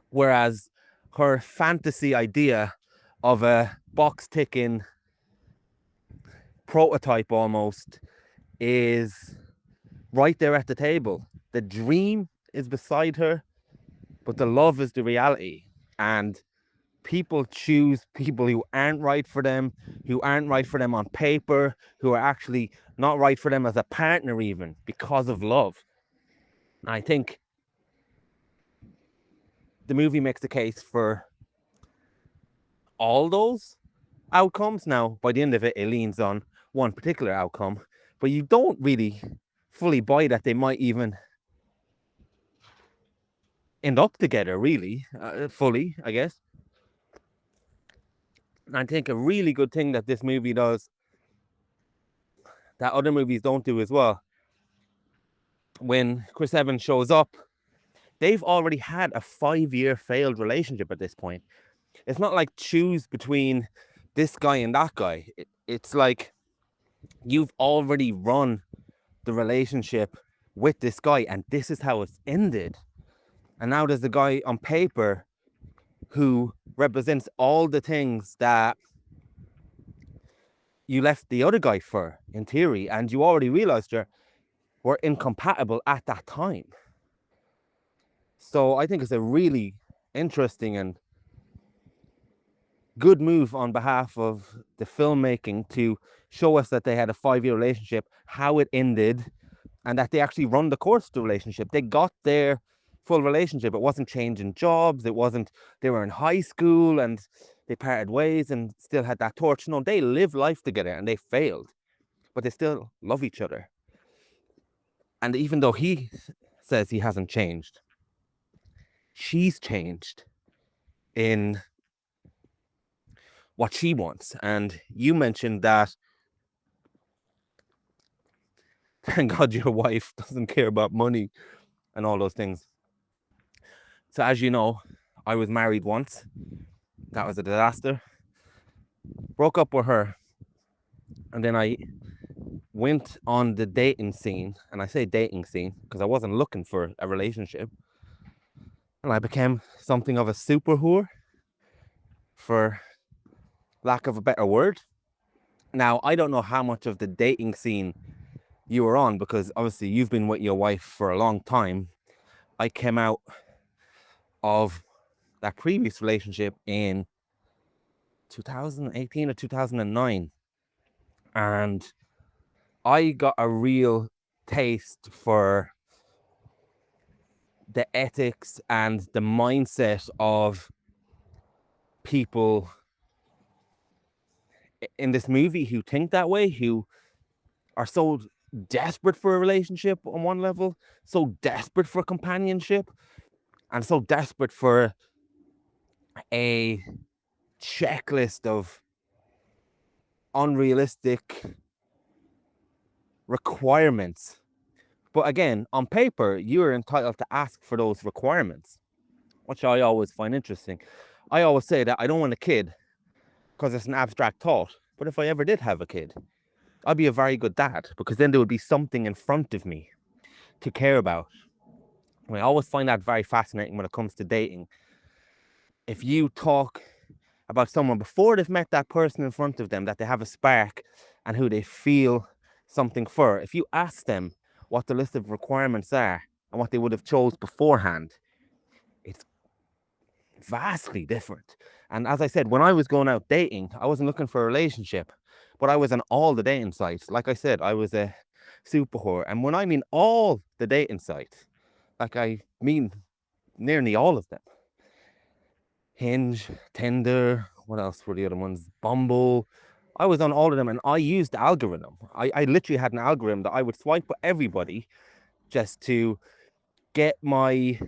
Whereas her fantasy idea of a box-ticking prototype almost is right there at the table. The dream is beside her, but the love is the reality. And people choose people who aren't right for them, who aren't right for them on paper, who are actually not right for them as a partner even, because of love. And I think the movie makes the case for all those outcomes. Now, by the end of it, it leans on one particular outcome, but you don't really fully buy that they might even end up together, really, fully, I guess. And I think a really good thing that this movie does, that other movies don't do as well, when Chris Evans shows up, they've already had a 5-year failed relationship at this point. It's not like choose between this guy and that guy. It's like you've already run the relationship with this guy, and this is how it's ended. And now there's the guy on paper who represents all the things that you left the other guy for, in theory, and you already realized you were incompatible at that time. So I think it's a really interesting and good move on behalf of the filmmaking to show us that they had a 5-year relationship, how it ended, and that they actually run the course of the relationship. They got their full relationship. It wasn't changing jobs. It wasn't, they were in high school and they parted ways and still had that torch. No, they lived life together and they failed, but they still love each other. And even though he says he hasn't changed, she's changed in what she wants. And you mentioned that, thank God your wife doesn't care about money and all those things. So as you know, I was married once. That was a disaster. Broke up with her. And then I went on the dating scene. And I say dating scene because I wasn't looking for a relationship. And I became something of a super whore, for lack of a better word. Now, I don't know how much of the dating scene you were on, because obviously you've been with your wife for a long time. I came out of that previous relationship in 2018 or 2009. And I got a real taste for the ethics and the mindset of people in this movie who think that way, who are so desperate for a relationship on one level, so desperate for companionship, and so desperate for a checklist of unrealistic requirements. But again, on paper, you are entitled to ask for those requirements, which I always find interesting. I always say that I don't want a kid because it's an abstract thought. But if I ever did have a kid, I'd be a very good dad, because then there would be something in front of me to care about. And I always find that very fascinating when it comes to dating. If you talk about someone before they've met that person in front of them, that they have a spark and who they feel something for, if you ask them what the list of requirements are and what they would have chose beforehand, it's vastly different. And as I said, when I was going out dating, I wasn't looking for a relationship, but I was on all the dating sites. Like I said, I was a super whore. And when I mean all the dating sites, like I mean nearly all of them. Hinge, Tinder, what else were the other ones? Bumble. I was on all of them, and I used the algorithm. I literally had an algorithm that I would swipe with everybody just to get my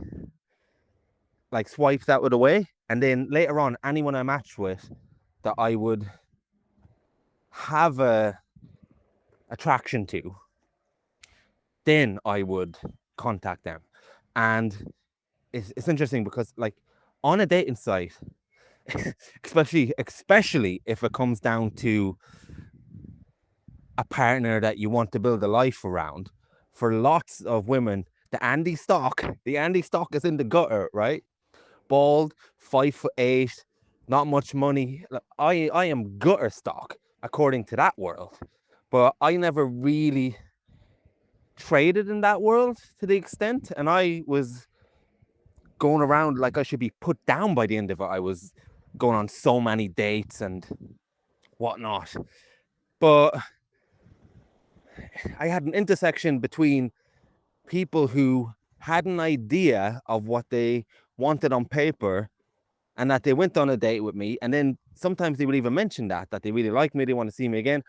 swipes out of the way. And then later on, anyone I matched with that I would have a attraction to, then I would contact them. And it's interesting because, like, on a dating site, especially if it comes down to a partner that you want to build a life around, for lots of women, the Andy stock is in the gutter, right? Bald, 5'8", not much money. I am gutter stock according to that world, but I never really traded in that world to the extent, and I was going around like I should be put down by the end of it. I was going on so many dates and whatnot, but I had an intersection between people who had an idea of what they wanted on paper and that they went on a date with me, and then sometimes they would even mention that they really like me, they want to see me again,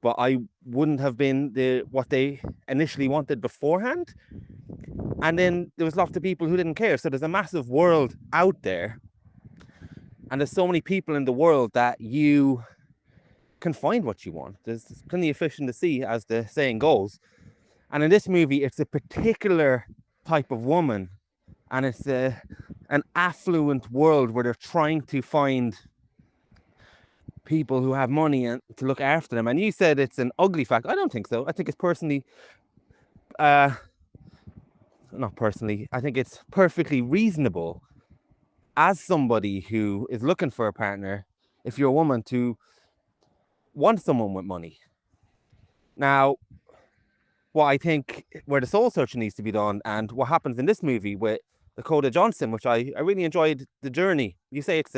but I wouldn't have been what they initially wanted beforehand. And then there was lots of people who didn't care. So there's a massive world out there, and there's so many people in the world that you can find what you want. There's plenty of fish in the sea, as the saying goes. And in this movie, it's a particular type of woman, and it's an affluent world where they're trying to find people who have money and to look after them. And you said it's an ugly fact. I don't think so. I think it's personally, not personally, I think it's perfectly reasonable as somebody who is looking for a partner, if you're a woman, to want someone with money. Now, what I think where the soul searching needs to be done, and what happens in this movie with Dakota Johnson, which I really enjoyed the journey. You say it's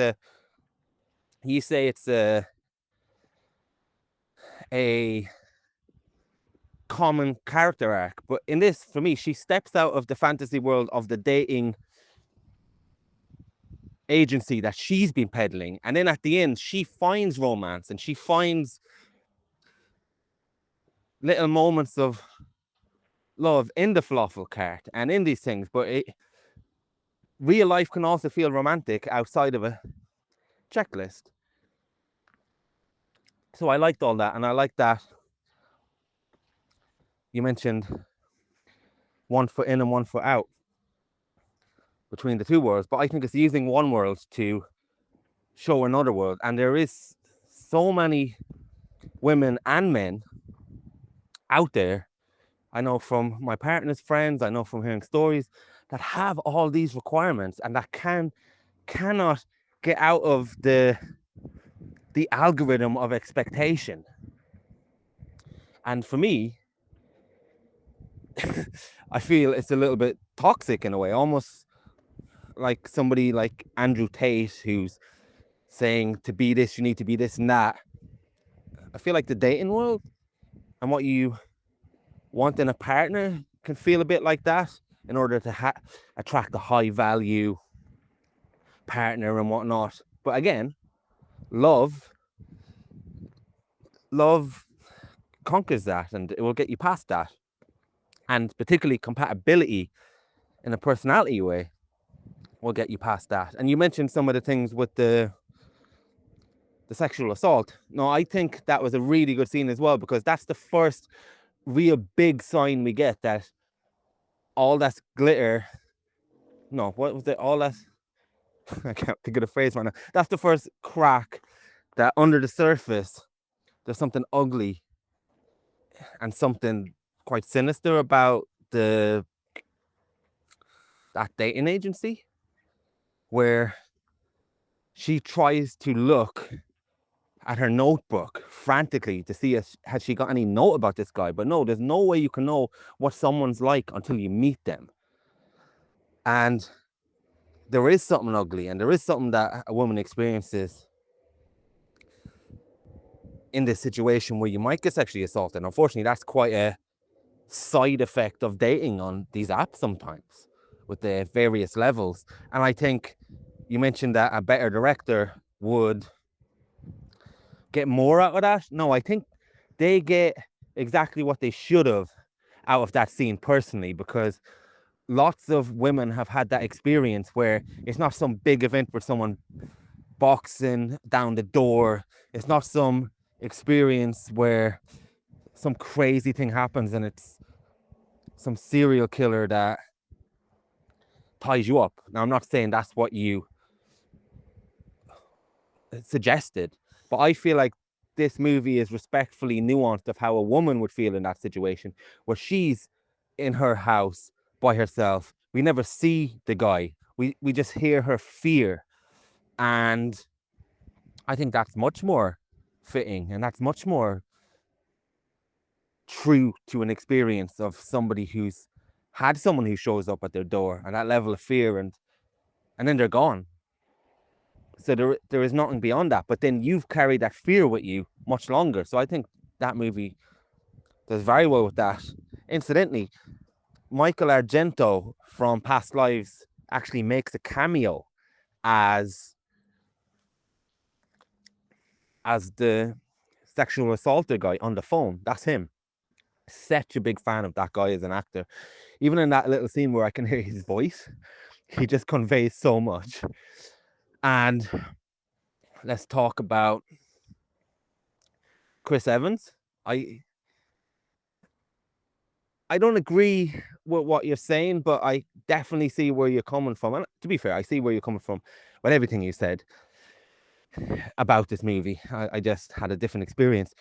a common character arc, but in this, for me, she steps out of the fantasy world of the dating agency that she's been peddling, and then at the end she finds romance and she finds little moments of love in the falafel cart and in these things. But real life can also feel romantic outside of a checklist. So I liked all that, and I like that you mentioned 1 foot in and 1 foot out between the two worlds, but I think it's using one world to show another world. And there is so many women and men out there, I know from my partner's friends, I know from hearing stories, that have all these requirements and that cannot get out of the algorithm of expectation. And for me, I feel it's a little bit toxic in a way, almost like somebody like Andrew Tate, who's saying to be this, you need to be this and that. I feel like the dating world and what you want in a partner can feel a bit like that in order to attract a high value partner and whatnot. But again, love conquers that, and it will get you past that. And particularly compatibility in a personality way will get you past that. And you mentioned some of the things with the sexual assault. No, I think that was a really good scene as well, because that's the first real big sign we get that all that's glitter. No, what was it? All that, I can't think of the phrase right now. That's the first crack that under the surface there's something ugly and something quite sinister about that dating agency, where she tries to look at her notebook frantically to see has she got any note about this guy. But no, there's no way you can know what someone's like until you meet them. And there is something ugly, and there is something that a woman experiences in this situation where you might get sexually assaulted. Unfortunately, that's quite a side effect of dating on these apps sometimes, with the various levels. And I think you mentioned that a better director would get more out of that. No, I think they get exactly what they should have out of that scene personally, because lots of women have had that experience where it's not some big event where someone boxing down the door. It's not some experience where some crazy thing happens and it's some serial killer that ties you up. Now, I'm not saying that's what you suggested, but I feel like this movie is respectfully nuanced of how a woman would feel in that situation, where she's in her house by herself. We never see the guy. We just hear her fear. And I think that's much more fitting, and that's much more true to an experience of somebody who's had someone who shows up at their door, and that level of fear, and then they're gone. So there is nothing beyond that. But then you've carried that fear with you much longer. So I think that movie does very well with that. Incidentally, Michael Argento from Past Lives actually makes a cameo as the sexual assaulter guy on the phone. That's him. Such a big fan of that guy as an actor. Even in that little scene where I can hear his voice, he just conveys so much. And let's talk about Chris Evans. I don't agree with what you're saying, but I definitely see where you're coming from. And to be fair, I see where you're coming from with everything you said about this movie. I just had a different experience.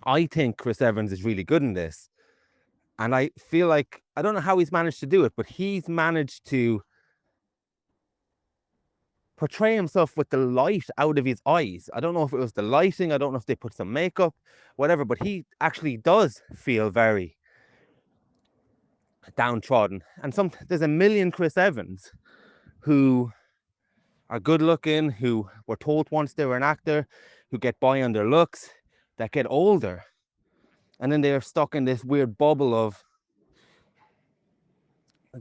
I think Chris Evans is really good in this. And I feel like, I don't know how he's managed to do it, but he's managed to portray himself with the light out of his eyes. I don't know if it was the lighting, I don't know if they put some makeup, whatever, but he actually does feel very downtrodden. And there's a million Chris Evans who are good looking, who were told once they were an actor, who get by on their looks, that get older. And then they're stuck in this weird bubble of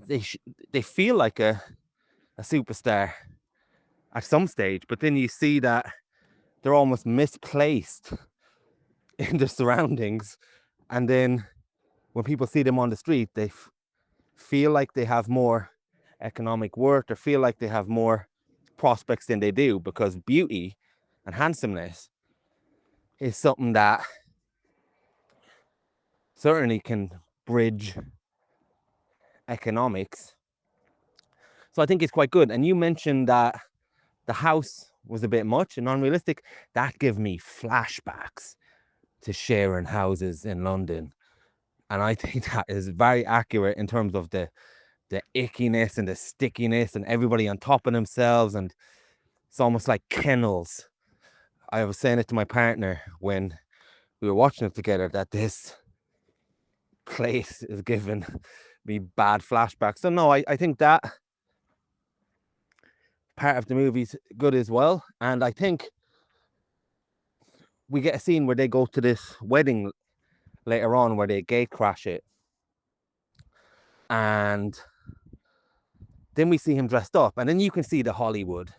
they feel like a superstar at some stage, but then you see that they're almost misplaced in their surroundings. And then when people see them on the street, they feel like they have more economic worth or feel like they have more prospects than they do, because beauty and handsomeness is something that certainly can bridge economics. So I think it's quite good. And you mentioned that the house was a bit much and unrealistic. That gave me flashbacks to sharing houses in London. And I think that is very accurate in terms of the ickiness and the stickiness and everybody on top of themselves. And it's almost like kennels. I was saying it to my partner when we were watching it together, that this place is giving me bad flashbacks. So no, I think that part of the movie's good as well. And I think we get a scene where they go to this wedding later on where they gate crash it. And then we see him dressed up, and then you can see the Hollywood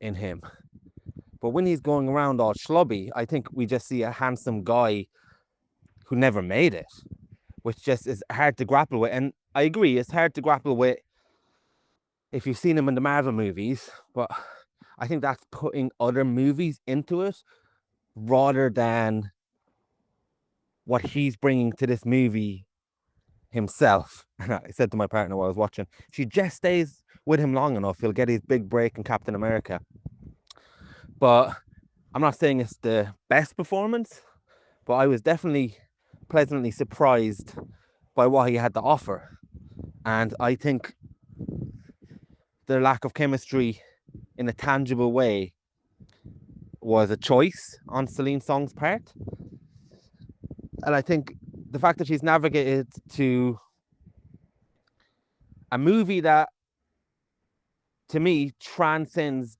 in him. But when he's going around all schlubby, I think we just see a handsome guy who never made it, which just is hard to grapple with. And I agree, it's hard to grapple with if you've seen him in the Marvel movies, but I think that's putting other movies into it rather than what he's bringing to this movie himself. I said to my partner while I was watching, if he just stays with him long enough, he'll get his big break in Captain America. But I'm not saying it's the best performance, but I was definitely pleasantly surprised by what he had to offer. And I think the lack of chemistry in a tangible way was a choice on Celine Song's part. And I think the fact that she's navigated to a movie that, to me, transcends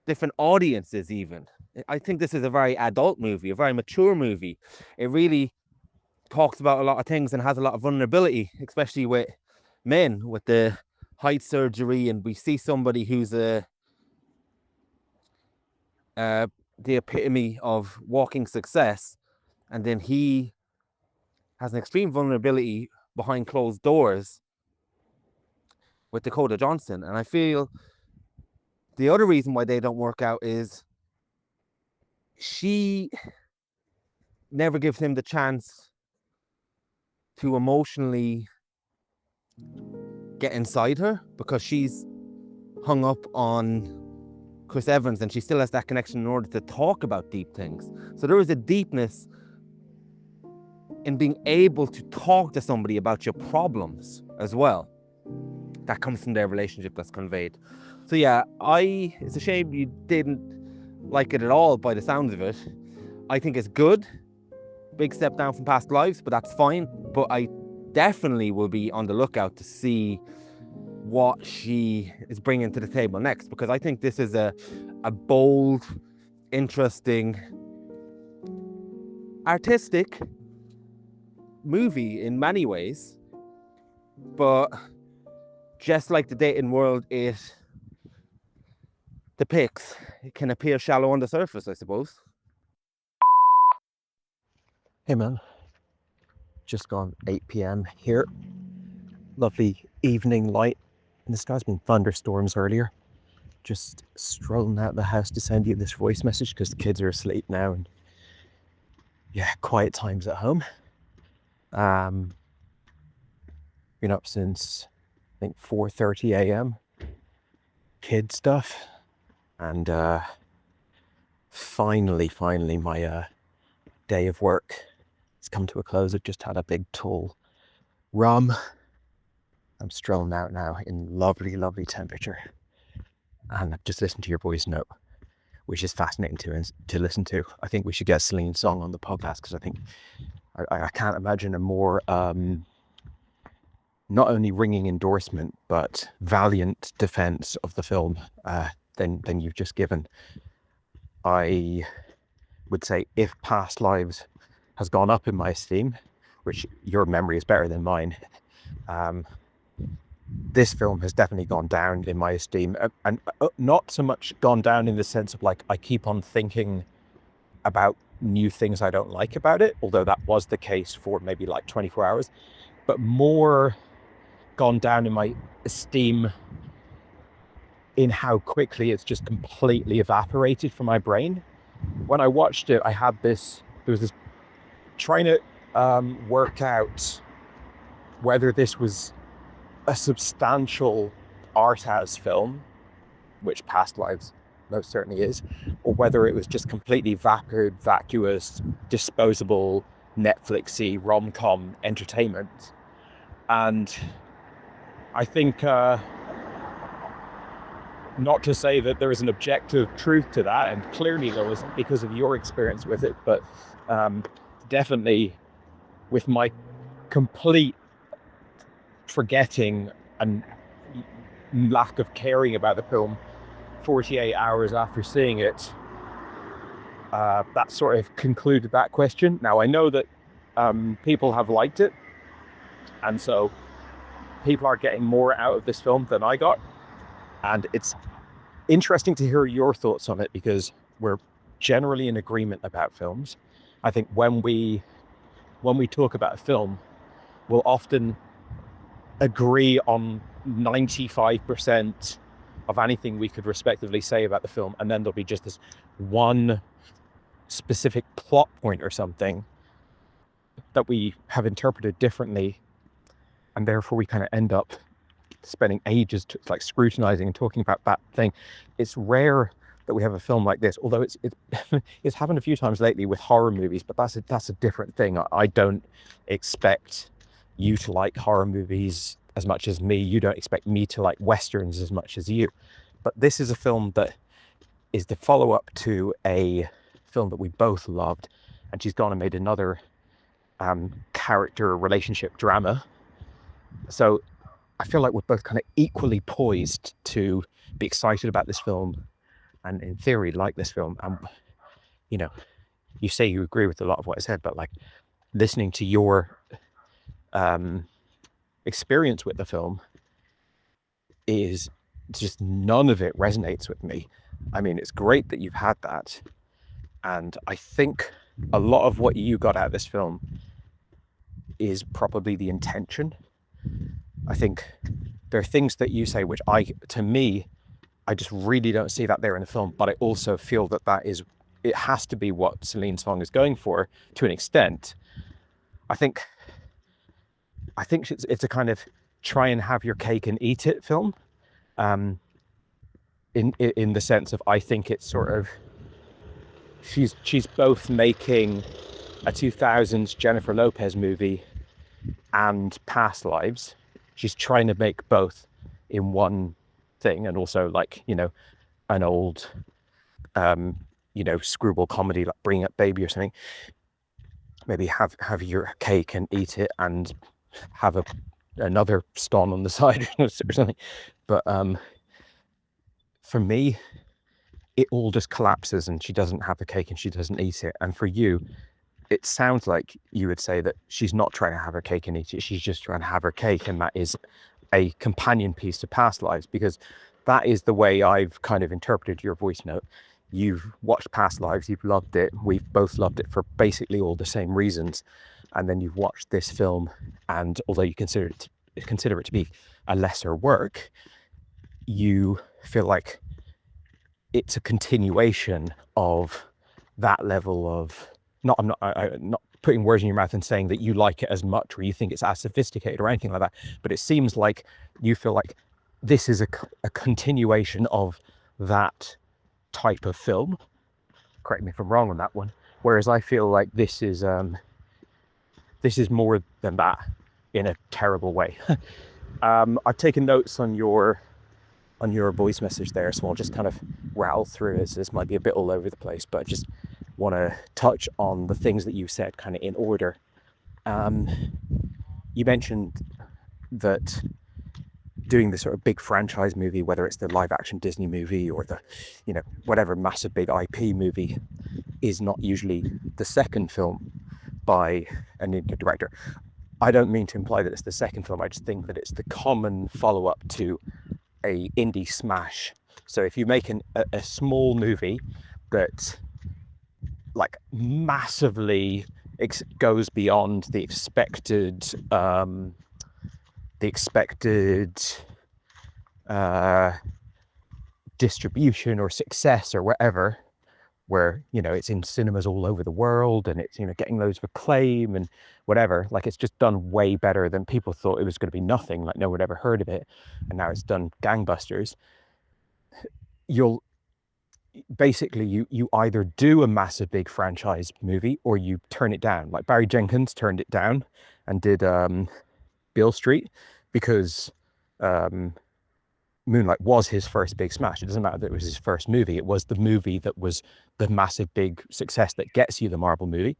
different audiences even. I think this is a very adult movie, a very mature movie. It really talks about a lot of things and has a lot of vulnerability, especially with men, with the height surgery. And we see somebody who's the epitome of walking success, and then he has an extreme vulnerability behind closed doors with Dakota Johnson. And I feel the other reason why they don't work out is she never gives him the chance to emotionally get inside her, because she's hung up on Chris Evans and she still has that connection in order to talk about deep things. So there is a deepness in being able to talk to somebody about your problems as well that comes from their relationship that's conveyed. So yeah, it's a shame you didn't like it at all by the sounds of it. I think it's good. Big step down from past lives, but that's fine. But I definitely will be on the lookout to see what she is bringing to the table next, because I think this is a bold, interesting, artistic movie in many ways. But just like the dating world it depicts, it can appear shallow on the surface, I suppose. Hey man, just gone 8 p.m. here. Lovely evening light in the sky. Has been thunderstorms earlier. Just strolling out the house to send you this voice message because the kids are asleep now, and yeah, quiet times at home. Been up since I think 4:30 a.m. kid stuff, and finally my day of work has come to a close. I've just had a big tall rum. I'm strolling out now in lovely temperature. and I've just listened to your voice note, which is fascinating to listen to. I think we should get Celine's song on the podcast, because I think I can't imagine a more not only ringing endorsement but valiant defense of the film than you've just given. I would say if Past Lives has gone up in my esteem, which your memory is better than mine, this film has definitely gone down in my esteem, and not so much gone down in the sense of like I keep on thinking about new things I don't like about it, although that was the case for maybe like 24 hours, but more gone down in my esteem in how quickly it's just completely evaporated from my brain. When I watched it, there was this trying to work out whether this was a substantial art house film, which Past Lives most certainly is, or whether it was just completely vapid, vacuous, disposable, Netflixy rom-com entertainment. And I think, not to say that there is an objective truth to that, and clearly there was because of your experience with it, but definitely with my complete forgetting and lack of caring about the film 48 hours after seeing it, that sort of concluded that question. Now, I know that people have liked it, and so people are getting more out of this film than I got, and it's interesting to hear your thoughts on it, because we're generally in agreement about films. I think when we talk about a film, we'll often agree on 95% of anything we could respectively say about the film, and then there'll be just this one specific plot point or something that we have interpreted differently, and therefore we kind of end up spending ages like scrutinizing and talking about that thing. It's rare that we have a film like this, although it's happened a few times lately with horror movies, but that's a different thing. I don't expect you to like horror movies as much as me. You don't expect me to like westerns as much as you. But this is a film that is the follow-up to a film that we both loved, and she's gone and made another character relationship drama. So I feel like we're both kind of equally poised to be excited about this film, and in theory like this film. And you know, you say you agree with a lot of what I said, but like listening to your experience with the film is just, none of it resonates with me. I mean, it's great that you've had that, and I think a lot of what you got out of this film is probably the intention. I think there are things that you say which to me, I just really don't see that there in the film, but I also feel that it has to be what Celine Song is going for to an extent. I think it's a kind of try and have your cake and eat it film, in the sense of, I think it's sort of, she's both making a 2000s Jennifer Lopez movie and Past Lives. She's trying to make both in one thing, and also like, you know, an old screwball comedy like Bring Up Baby or something. Maybe have your cake and eat it, and have another stone on the side or something. But for me, it all just collapses, and she doesn't have the cake and she doesn't eat it. And for you, it sounds like you would say that she's not trying to have her cake and eat it, she's just trying to have her cake, and that is a companion piece to Past Lives, because that is the way I've kind of interpreted your voice note. You've watched Past Lives, you've loved it, we've both loved it for basically all the same reasons, and then you've watched this film, and although you consider it to be a lesser work, you feel like it's a continuation of that level of, I'm not putting words in your mouth and saying that you like it as much or you think it's as sophisticated or anything like that, but it seems like you feel like this is a continuation of that type of film. Correct me if I'm wrong on that one. Whereas I feel like this is more than that in a terrible way. I've taken notes on your on your voice message there, so I'll just kind of rattle through it. So this might be a bit all over the place, but I just want to touch on the things that you said kind of in order. You mentioned that doing the sort of big franchise movie, whether it's the live action Disney movie or the, you know, whatever massive big IP movie, is not usually the second film by an indie director. I don't mean to imply that it's the second film. I just think that it's the common follow-up to a indie smash. So if you make a small movie that like massively goes beyond the expected distribution or success or whatever, where, you know, it's in cinemas all over the world and it's, you know, getting loads of acclaim and whatever, like it's just done way better than people thought. It was going to be nothing, like no one ever heard of it, and now it's done gangbusters. You'll basically, you either do a massive big franchise movie or you turn it down. Like Barry Jenkins turned it down and did Beale Street because Moonlight was his first big smash. It doesn't matter that it was his first movie. It was the movie that was the massive big success that gets you the Marvel movie.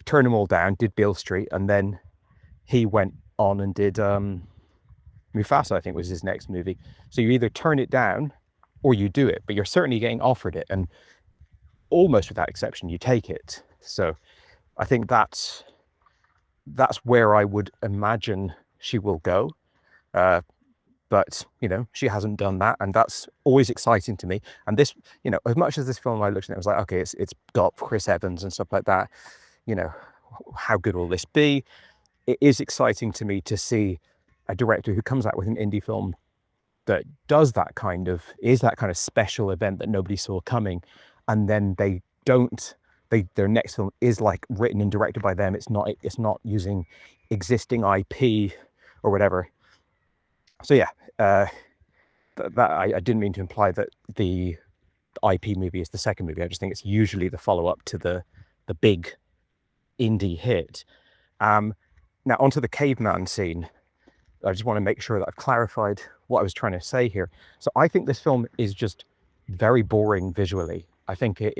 Turned them all down, did Beale Street, and then he went on and did Mufasa, I think was his next movie. So you either turn it down or you do it, but you're certainly getting offered it, and almost without exception, you take it. So I think that's where I would imagine she will go. But, you know, she hasn't done that, and that's always exciting to me. And this, you know, as much as this film I looked at, it was like, okay, it's got Chris Evans and stuff like that. You know, how good will this be? It is exciting to me to see a director who comes out with an indie film that does that kind of, is that kind of special event that nobody saw coming, and then their next film is like written and directed by them. It's not using existing IP or whatever. So yeah, I didn't mean to imply that the IP movie is the second movie. I just think it's usually the follow-up to the big indie hit. Now onto the caveman scene. I just want to make sure that I've clarified what I was trying to say here. So I think this film is just very boring visually. I think it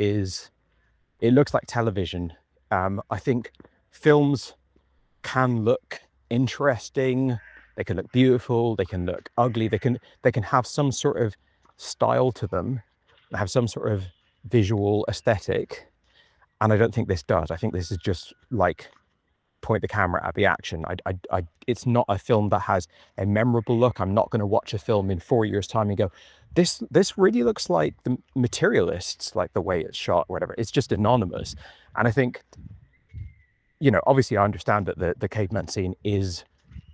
looks like television. I think films can look interesting. They can look beautiful, they can look ugly, they can have some sort of style to them, have some sort of visual aesthetic. And I don't think this does. I think this is just like point the camera at the action. It's not a film that has a memorable look. I'm not going to watch a film in 4 years' time and go, this really looks like the Materialists, like the way it's shot or whatever. It's just anonymous. And I think, you know, obviously I understand that the caveman scene is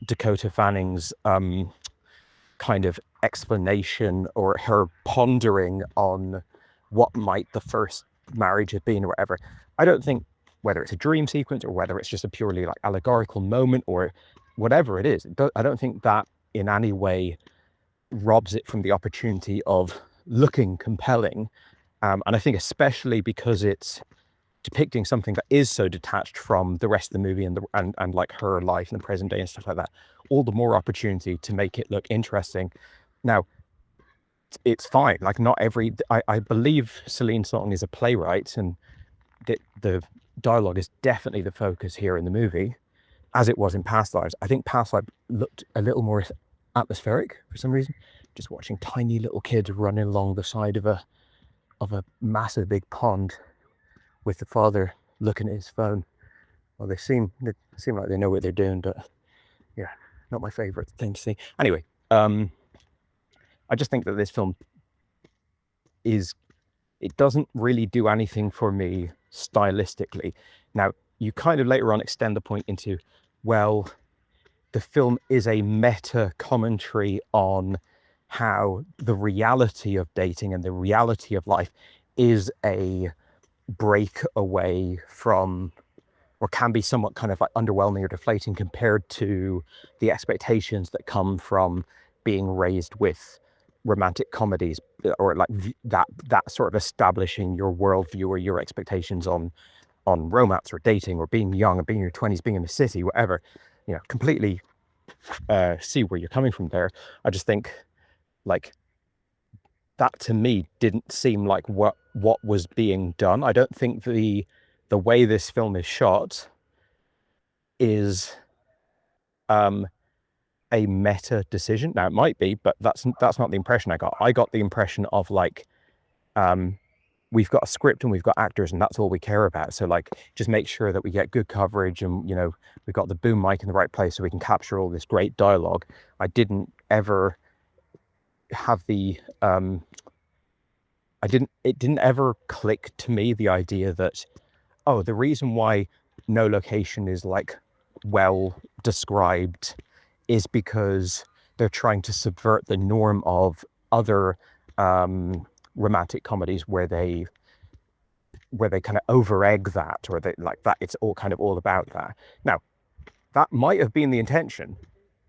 Dakota Fanning's kind of explanation, or her pondering on what might the first marriage have been or whatever. I don't think whether it's a dream sequence or whether it's just a purely like allegorical moment or whatever it is, I don't think that in any way robs it from the opportunity of looking compelling. And I think especially because it's depicting something that is so detached from the rest of the movie and like her life in the present day and stuff like that, all the more opportunity to make it look interesting. Now, it's fine. Like not I believe Celine Song is a playwright, and the dialogue is definitely the focus here in the movie, as it was in Past Lives. I think Past Lives looked a little more atmospheric for some reason. Just watching tiny little kids running along the side of a massive big pond, with the father looking at his phone. Well, they seem like they know what they're doing, but yeah, not my favorite thing to see. Anyway, I just think that this film it doesn't really do anything for me stylistically. Now, you kind of later on extend the point into, well, the film is a meta commentary on how the reality of dating and the reality of life is a break away from, or can be somewhat kind of like underwhelming or deflating compared to the expectations that come from being raised with romantic comedies, or like that sort of establishing your worldview or your expectations on romance or dating or being young and being in your 20s, being in the city, whatever. You know, completely see where you're coming from there. I just think like that to me didn't seem like what was being done. I don't think the way this film is shot is a meta decision. Now it might be, but that's not the impression I got. I got the impression of like, we've got a script and we've got actors and that's all we care about. So like, just make sure that we get good coverage and, you know, we've got the boom mic in the right place so we can capture all this great dialogue. I didn't ever have the, it didn't ever click to me the idea that, oh, the reason why no location is like well described is because they're trying to subvert the norm of other romantic comedies where they kind of over egg that, or they like that it's all kind of all about that. Now, that might have been the intention.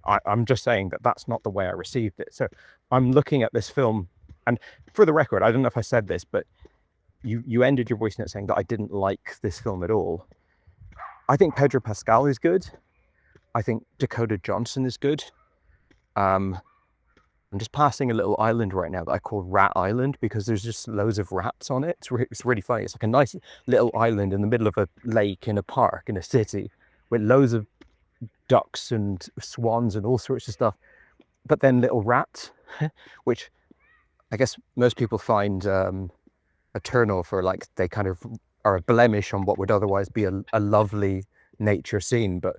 I'm just saying that that's not the way I received it. So I'm looking at this film, and for the record, I don't know if I said this, but you ended your voice note saying that I didn't like this film at all. I think Pedro Pascal is good. I think Dakota Johnson is good. I'm just passing a little island right now that I call Rat Island because there's just loads of rats on it. It's really funny. It's like a nice little island in the middle of a lake in a park in a city with loads of ducks and swans and all sorts of stuff. But then little rats, which I guess most people find a turn off, or like they kind of are a blemish on what would otherwise be a lovely nature scene. But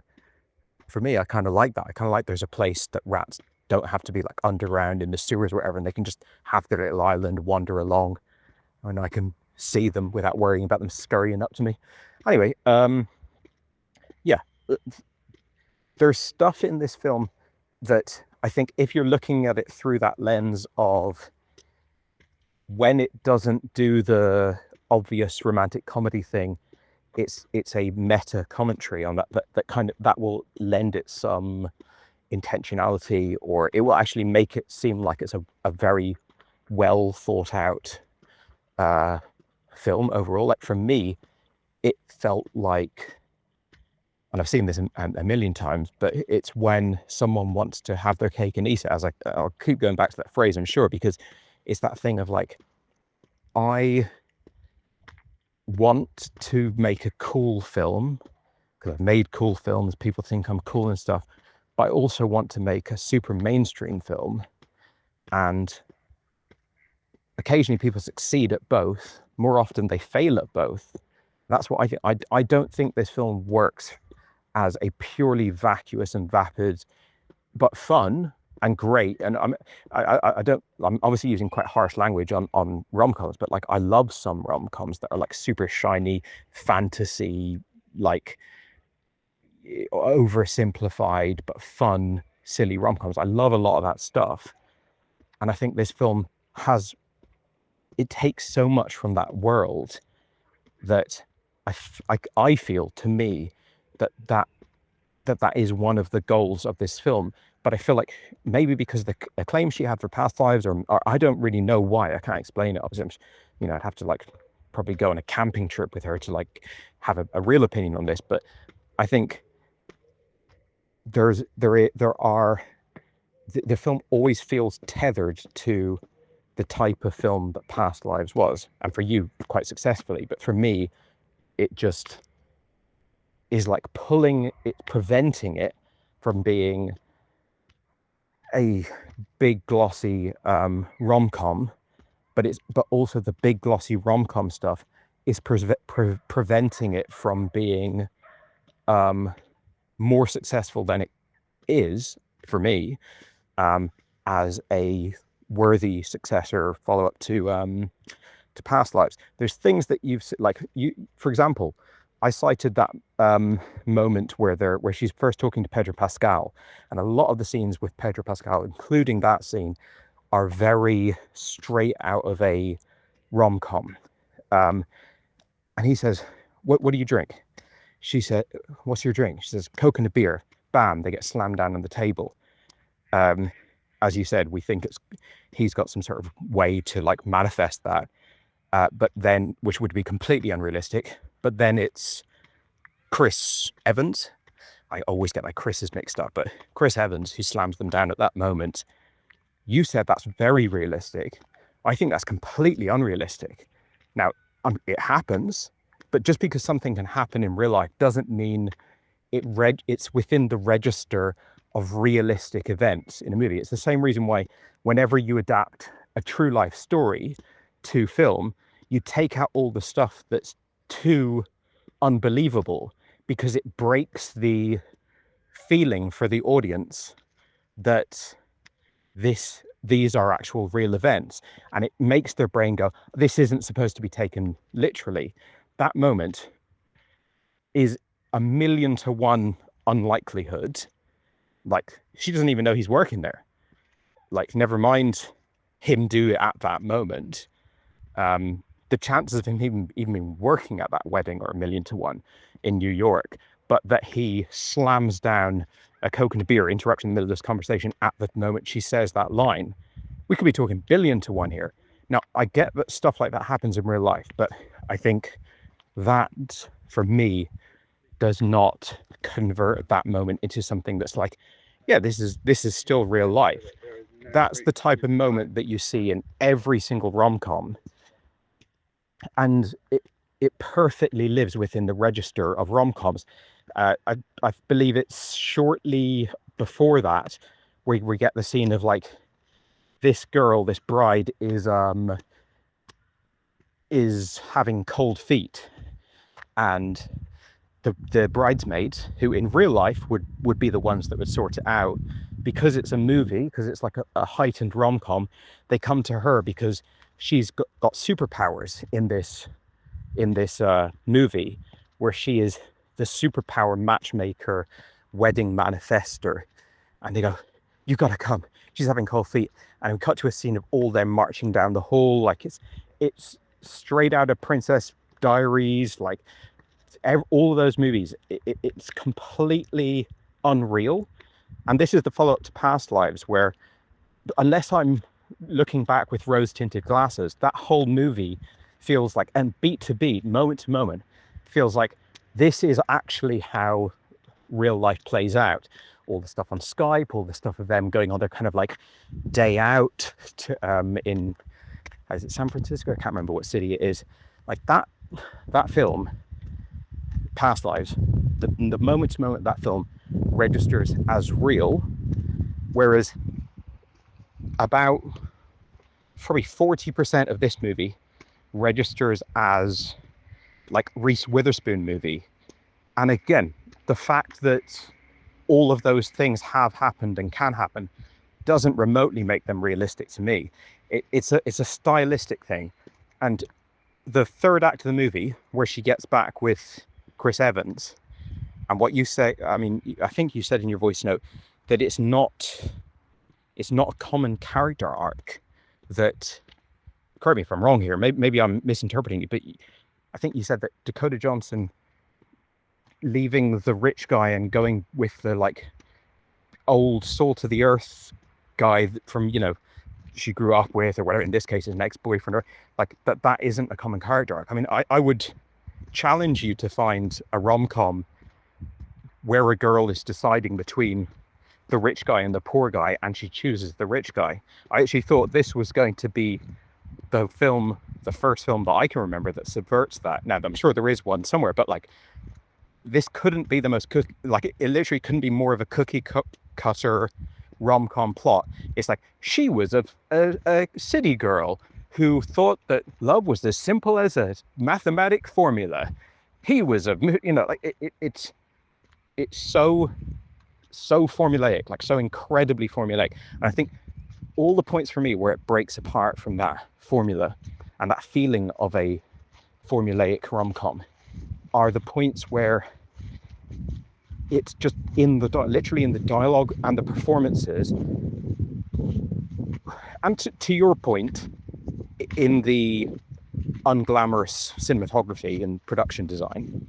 for me, I kind of like that. I kind of like there's a place that rats don't have to be like underground in the sewers or whatever, and they can just have their little island, wander along, and I can see them without worrying about them scurrying up to me. Anyway, yeah, there's stuff in this film that I think if you're looking at it through that lens of when it doesn't do the obvious romantic comedy thing, it's a meta commentary on that will lend it some intentionality, or it will actually make it seem like it's a very well thought out film overall. Like for me, it felt like, and I've seen this a million times, but it's when someone wants to have their cake and eat it. As I'll keep going back to that phrase, I'm sure, because it's that thing of like, I want to make a cool film because I've made cool films, people think I'm cool and stuff, but I also want to make a super mainstream film, and occasionally people succeed at both. More often they fail at both. That's what I think. I don't think this film works as a purely vacuous and vapid but fun and great. And I'm obviously using quite harsh language on rom-coms, but like I love some rom-coms that are like super shiny fantasy, like oversimplified but fun, silly rom-coms. I love a lot of that stuff. And I think this film it takes so much from that world that I feel, to me, that is one of the goals of this film. But I feel like maybe because the acclaim she had for Past Lives, or I don't really know why, I can't explain it. Obviously, I'd have to like probably go on a camping trip with her to like have a real opinion on this. But I think the film always feels tethered to the type of film that Past Lives was, and for you quite successfully. But for me, it just is like preventing it from being a big glossy rom-com, but also the big glossy rom-com stuff is preventing it from being more successful than it is for me, as a worthy successor follow-up to Past Lives. There's things that for example, I cited that moment where she's first talking to Pedro Pascal, and a lot of the scenes with Pedro Pascal, including that scene, are very straight out of a rom-com. And he says, what do you drink? She said, what's your drink? She says, Coke and a beer. Bam, they get slammed down on the table. As you said, we think he's got some sort of way to like manifest that, but then, which would be completely unrealistic. But then it's Chris Evans. I always get my Chris's mixed up, but Chris Evans who slams them down at that moment. You said that's very realistic. I think that's completely unrealistic. Now, it happens, but just because something can happen in real life doesn't mean it's within the register of realistic events in a movie. It's the same reason why whenever you adapt a true life story to film, you take out all the stuff that's too unbelievable, because it breaks the feeling for the audience that these are actual real events, and it makes their brain go, this isn't supposed to be taken literally. That moment is 1,000,000 to 1 unlikelihood. Like, she doesn't even know he's working there. Like, never mind him do it at that moment. The chances of him even working at that wedding are 1,000,000 to 1 in New York, but that he slams down a Coke and a beer, interrupting the middle of this conversation at the moment she says that line. We could be talking 1,000,000,000 to 1 here. Now, I get that stuff like that happens in real life, but I think that, for me, does not convert that moment into something that's like, yeah, this is still real life. That's the type of moment that you see in every single rom-com, and it perfectly lives within the register of rom-coms. I believe it's shortly before that where we get the scene of like, this girl, this bride, is having cold feet, and the bridesmaids, who in real life would be the ones that would sort it out, because it's a movie, because it's like a heightened rom-com, they come to her because she's got superpowers in this movie, where she is the superpower matchmaker, wedding manifester, and they go, you gotta come, she's having cold feet. And we cut to a scene of all them marching down the hall, like it's straight out of Princess Diaries, like all of those movies. It's completely unreal. And this is the follow-up to Past Lives, where, unless I'm looking back with rose-tinted glasses, that whole movie feels like, and beat to beat, moment to moment, feels like this is actually how real life plays out. All the stuff on Skype, all the stuff of them going on their kind of like day out to, in, is it San Francisco? I can't remember what city it is. Like that film, Past Lives, the moment to moment that film registers as real, whereas about probably 40% of this movie registers as like Reese Witherspoon movie. And again, the fact that all of those things have happened and can happen doesn't remotely make them realistic to me. It's a stylistic thing. And the third act of the movie, where she gets back with Chris Evans, and what you say, I mean, I think you said in your voice note that it's not a common character arc. That, correct me if I'm wrong here, maybe I'm misinterpreting it, but I think you said that Dakota Johnson leaving the rich guy and going with the like old salt of the earth guy from, you know, she grew up with, or whatever, in this case, his ex-boyfriend, or like that isn't a common character arc. I mean, I would challenge you to find a rom-com where a girl is deciding between the rich guy and the poor guy, and she chooses the rich guy. I actually thought this was going to be the first film that I can remember that subverts that. Now, I'm sure there is one somewhere, but like, this couldn't be the most like, it literally couldn't be more of a cookie cutter rom-com plot. It's like, she was a city girl who thought that love was as simple as a mathematic formula. He was like, it's so formulaic, like so incredibly formulaic. And I think all the points for me where it breaks apart from that formula and that feeling of a formulaic rom-com are the points where it's just literally in the dialogue and the performances, and to your point, in the unglamorous cinematography and production design,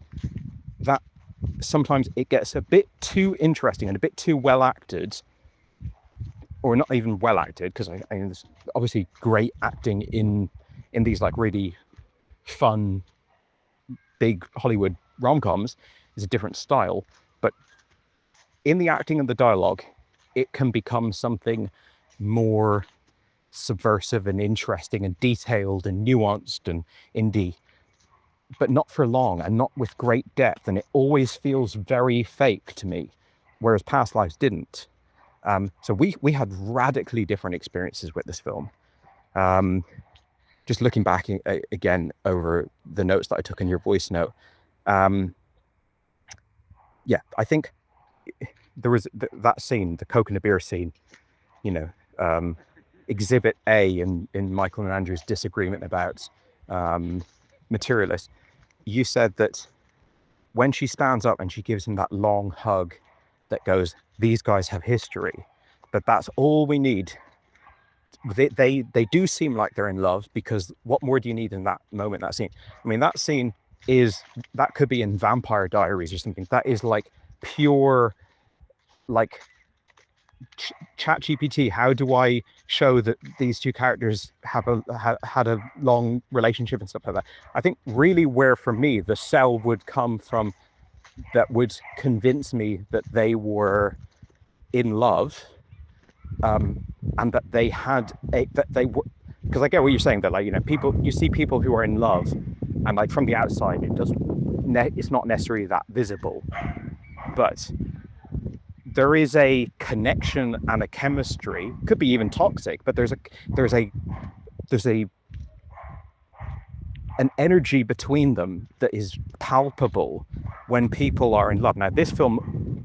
that sometimes it gets a bit too interesting and a bit too well acted, or not even well acted, because I mean, there's obviously great acting in these like really fun big Hollywood rom-coms. Is a different style, but in the acting and the dialogue, it can become something more subversive and interesting and detailed and nuanced and indie, but not for long and not with great depth. And it always feels very fake to me, whereas Past Lives didn't. So we had radically different experiences with this film. Just looking back again over the notes that I took in your voice note. Yeah, I think there was that scene, the Coke and the beer scene, you know, exhibit A in Michael and Andrew's disagreement about Materialists. You said that when she stands up and she gives him that long hug that goes, these guys have history, that's all we need. They do seem like they're in love, because what more do you need in that moment, that scene? I mean, that scene that could be in Vampire Diaries or something. That is like pure, like ChatGPT. How do I show that these two characters have had a long relationship and stuff like that? I think really where for me the sell would come from, that would convince me that they were in love, and that they had that they were, because I get what you're saying, that, like, you know, you see people who are in love, and like from the outside it's not necessarily that visible, but there is a connection and a chemistry, could be even toxic, but there's an energy between them that is palpable when people are in love. Now this film,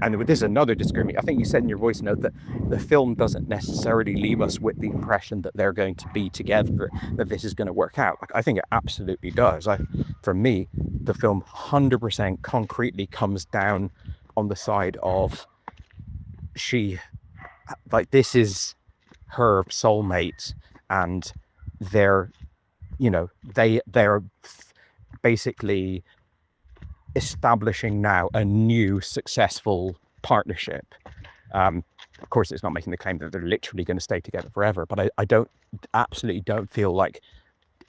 and this is another disagreement, I think you said in your voice note that the film doesn't necessarily leave us with the impression that they're going to be together, that this is going to work out. Like, I think it absolutely does. For me, the film 100% concretely comes down on the side of this is her soulmate, and they're basically establishing now a new successful partnership. Of course, it's not making the claim that they're literally going to stay together forever, but I absolutely don't feel like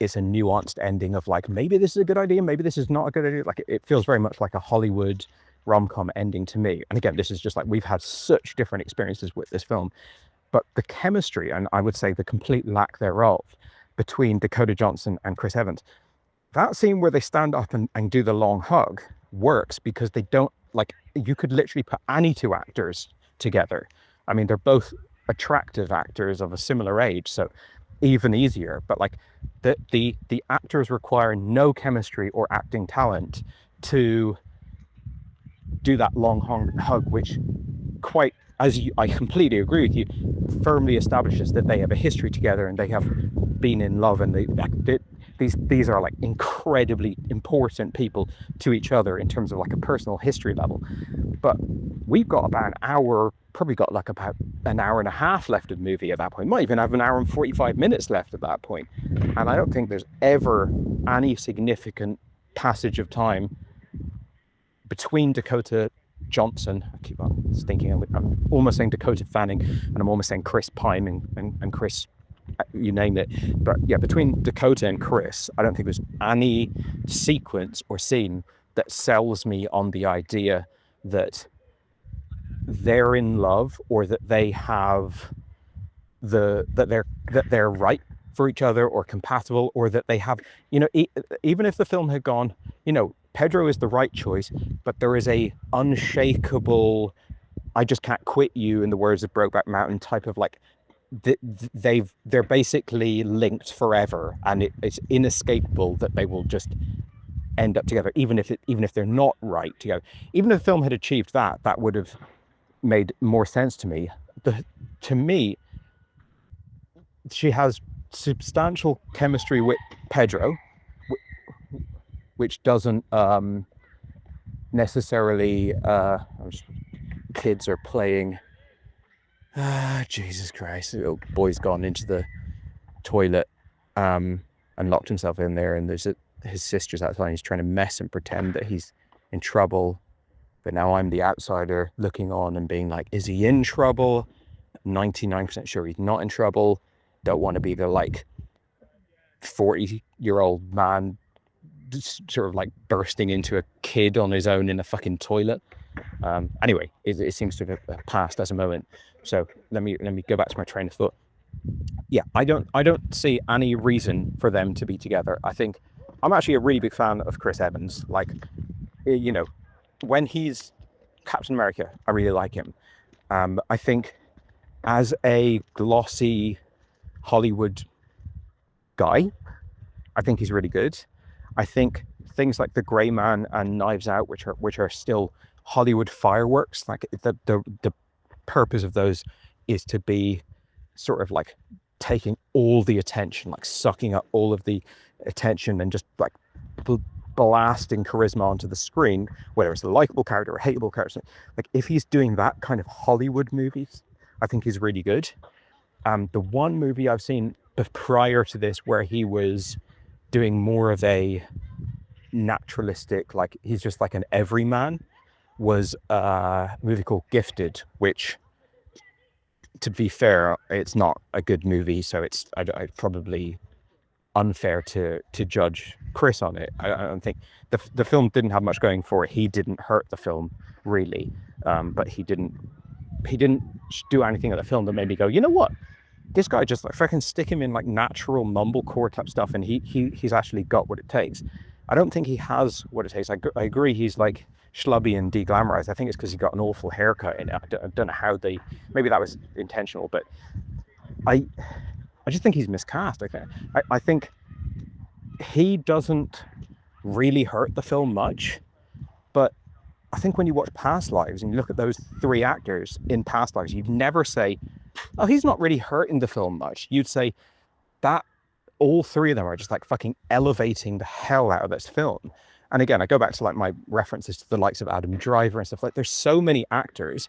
it's a nuanced ending of like, maybe this is a good idea, maybe this is not a good idea. Like, it feels very much like a Hollywood rom-com ending to me. And again, this is just like, we've had such different experiences with this film, but the chemistry, and I would say the complete lack thereof, between Dakota Johnson and Chris Evans, that scene where they stand up and do the long hug works because they don't, like, you could literally put any two actors together. I mean, they're both attractive actors of a similar age, so even easier. But like, the actors require no chemistry or acting talent to do that long hug, which I completely agree with you, firmly establishes that they have a history together and they have been in love, and these are like incredibly important people to each other in terms of like a personal history level. But we've got about an hour, probably got like about an hour and a half left of the movie at that point, might even have an hour and 45 minutes left at that point, and I don't think there's ever any significant passage of time between Dakota Johnson, I keep on thinking, I'm almost saying Dakota Fanning, and I'm almost saying Chris Pine and Chris, you name it. But yeah, between Dakota and Chris, I don't think there's any sequence or scene that sells me on the idea that they're in love, or that they have that they're right for each other or compatible, or that they have, you know, even if the film had gone, you know, Pedro is the right choice, but there is a unshakable, I just can't quit you, in the words of Brokeback Mountain, type of like, they're basically linked forever, and it's inescapable that they will just end up together, even if they're not right together. Even if the film had achieved that would have made more sense to me. To me, she has substantial chemistry with Pedro, which doesn't necessarily, kids are playing, Jesus Christ, little boy's gone into the toilet and locked himself in there, and there's his sister's outside, and he's trying to mess and pretend that he's in trouble, but now I'm the outsider looking on and being like, is he in trouble? 99% sure he's not in trouble. Don't want to be the like 40-year-old man sort of like bursting into a kid on his own in a fucking toilet. Anyway, it seems to have passed as a moment. So let me go back to my train of thought. yeah, I don't see any reason for them to be together. I think I'm actually a really big fan of Chris Evans. Like, you know, when he's Captain America, I really like him. I think as a glossy Hollywood guy, I think he's really good. I think things like The Gray Man and Knives Out, which are still Hollywood fireworks, like the purpose of those is to be sort of like taking all the attention, like sucking up all of the attention and just like blasting charisma onto the screen, whether it's a likable character or a hateable character. Like if he's doing that kind of Hollywood movies, I think he's really good. The one movie I've seen prior to this where he was doing more of a naturalistic, like he's just like an everyman, was a movie called Gifted, which, to be fair, it's not a good movie, so it's I probably unfair to judge Chris on it. I don't think the film didn't have much going for it. He didn't hurt the film really, but he didn't do anything at the film that made me go, you know what, this guy just like freaking stick him in like natural mumblecore type stuff, and he's actually got what it takes. I don't think he has what it takes. I agree he's like schlubby and de-glamorized. I think it's because he got an awful haircut in it. I don't know how maybe that was intentional, but I just think he's miscast. I think he doesn't really hurt the film much, but I think when you watch Past Lives and you look at those three actors in Past Lives, you'd never say, oh, he's not really hurting the film much. You'd say that all three of them are just like fucking elevating the hell out of this film. And again, I go back to like my references to the likes of Adam Driver and stuff. Like there's so many actors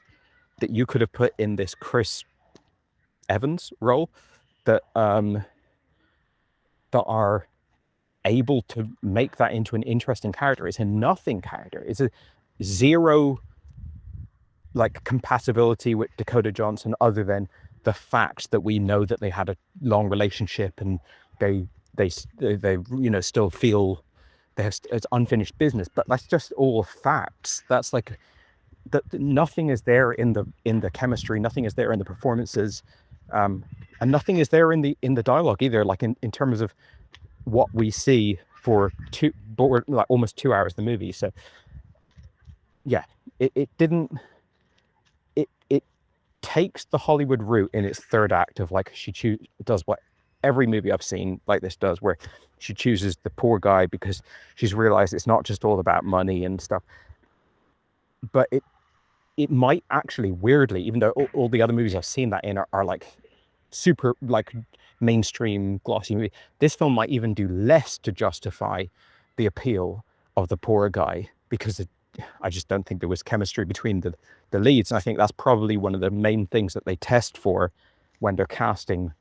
that you could have put in this Chris Evans role that are able to make that into an interesting character. It's a nothing character. It's a zero like compatibility with Dakota Johnson, other than the fact that we know that they had a long relationship and they you know still feel they have it's unfinished business. But that's just all facts. That's like that. Nothing is there in the chemistry. Nothing is there in the performances, and nothing is there in the dialogue either. Like in terms of what we see for like almost 2 hours of the movie. So yeah, it takes the Hollywood route in its third act of like does what every movie I've seen like this does, where she chooses the poor guy because she's realized it's not just all about money and stuff. But it might actually weirdly, even though all the other movies I've seen that in are like super like mainstream glossy movie, this film might even do less to justify the appeal of the poor guy, because I just don't think there was chemistry between the leads. And I think that's probably one of the main things that they test for when they're casting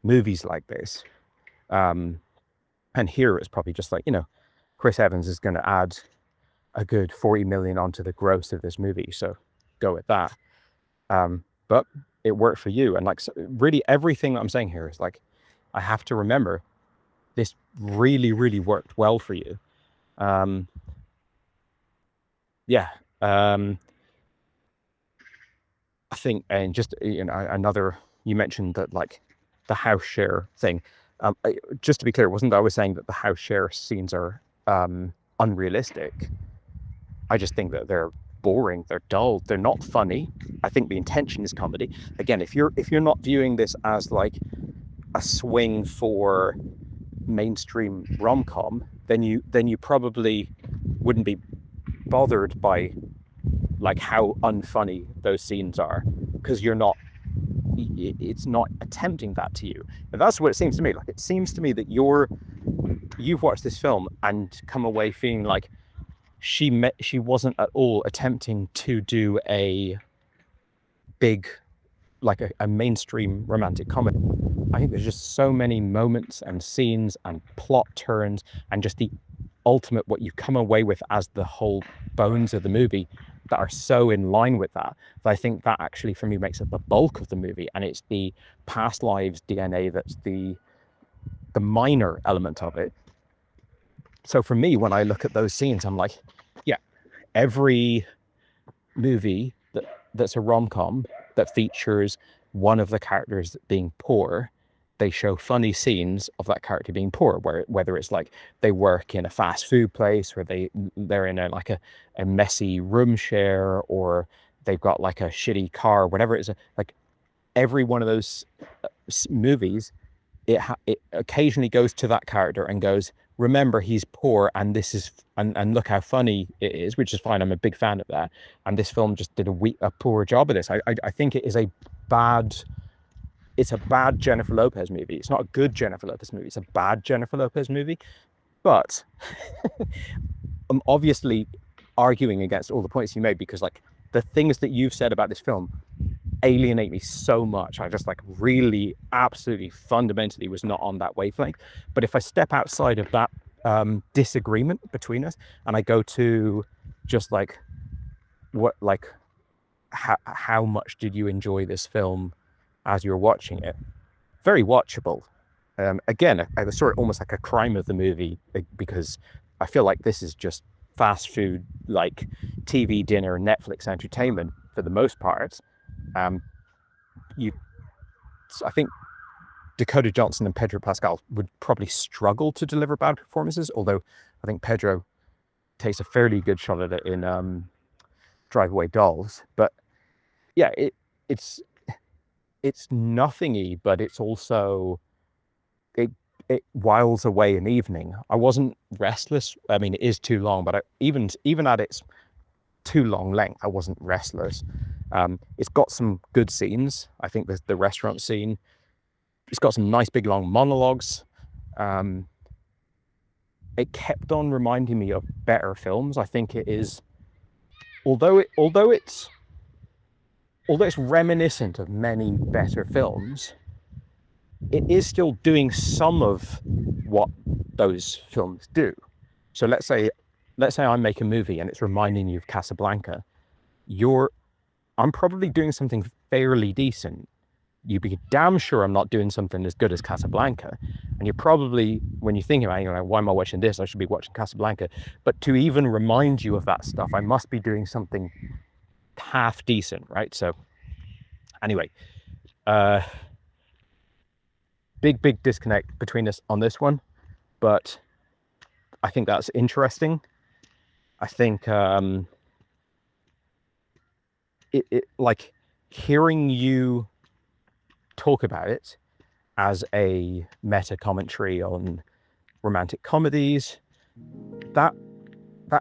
movies like this. And here it's probably just like, you know, Chris Evans is going to add a good 40 million onto the gross of this movie, so go with that. But it worked for you. And like, so really everything that I'm saying here is like, I have to remember this really, really worked well for you. Yeah. I think, and just, you know, another, you mentioned that like the house share thing. Just to be clear, it wasn't that I was saying that the house share scenes are unrealistic. I just think that they're boring, they're dull, they're not funny. I think the intention is comedy. Again, if you're not viewing this as like a swing for mainstream rom-com, then you probably wouldn't be bothered by like how unfunny those scenes are, because it's not attempting that to you. And that's what it seems to me. Like, it seems to me that you've watched this film and come away feeling like she wasn't at all attempting to do a big, like a mainstream romantic comedy. I think there's just so many moments and scenes and plot turns and just the ultimate, what you come away with as the whole bones of the movie, that are so in line with that I think that actually for me makes up the bulk of the movie. And it's the past lives DNA that's the minor element of it. So for me, when I look at those scenes, I'm like, yeah, every movie that's a rom-com that features one of the characters being poor, they show funny scenes of that character being poor, whether it's like they work in a fast food place, or they're in a messy room share, or they've got like a shitty car, whatever it is. Like every one of those movies, it occasionally goes to that character and goes, remember, he's poor, and this is and look how funny it is, which is fine. I'm a big fan of that. And this film just did a poor job of this. I think it is a bad Jennifer Lopez movie. It's not a good Jennifer Lopez movie. It's a bad Jennifer Lopez movie. But I'm obviously arguing against all the points you made, because like the things that you've said about this film alienate me so much. I just like really absolutely fundamentally was not on that wavelength. But if I step outside of that disagreement between us, and I go to just like how much did you enjoy this film as you're watching it? Very watchable. Again, I was sort of almost like a crime of the movie, because I feel like this is just fast food, like TV dinner, Netflix entertainment for the most part. I think Dakota Johnson and Pedro Pascal would probably struggle to deliver bad performances, although I think Pedro takes a fairly good shot at it in Drive Away Dolls. But yeah, it's nothingy, but it's also it whiles away an evening. I wasn't restless. I mean, it is too long, but even at its too long length, I wasn't restless. It's got some good scenes. I think the restaurant scene, it's got some nice big long monologues. It kept on reminding me of better films. I think it is, although it's reminiscent of many better films, it is still doing some of what those films do. So let's say I make a movie and it's reminding you of Casablanca. I'm probably doing something fairly decent. You'd be damn sure I'm not doing something as good as Casablanca. And you're probably, when you think about it, why am I watching this? I should be watching Casablanca. But to even remind you of that stuff, I must be doing something half decent, right? So anyway, big disconnect between us on this one, but I think that's interesting. I think it like hearing you talk about it as a meta commentary on romantic comedies, that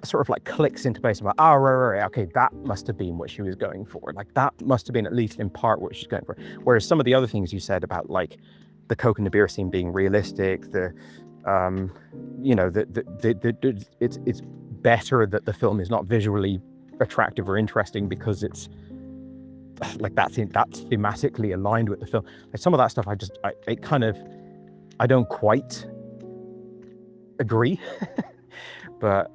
sort of like clicks into place about, right, okay, that must have been what she was going for. Like that must have been at least in part what she's going for. Whereas some of the other things you said about like the Coke and the beer scene being realistic, it's better that the film is not visually attractive or interesting because it's like that's thematically aligned with the film. Like some of that stuff, I don't quite agree. But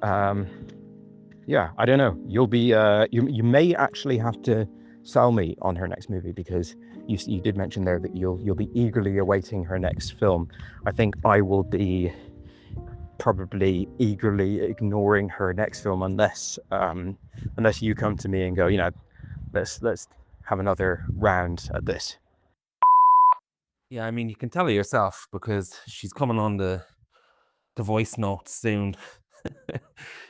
yeah, I don't know. You'll be you may actually have to sell me on her next movie, because you did mention there that you'll be eagerly awaiting her next film. I think I will be probably eagerly ignoring her next film unless you come to me and go, let's have another round at this. Yeah, I mean, you can tell her yourself because she's coming on the voice notes soon.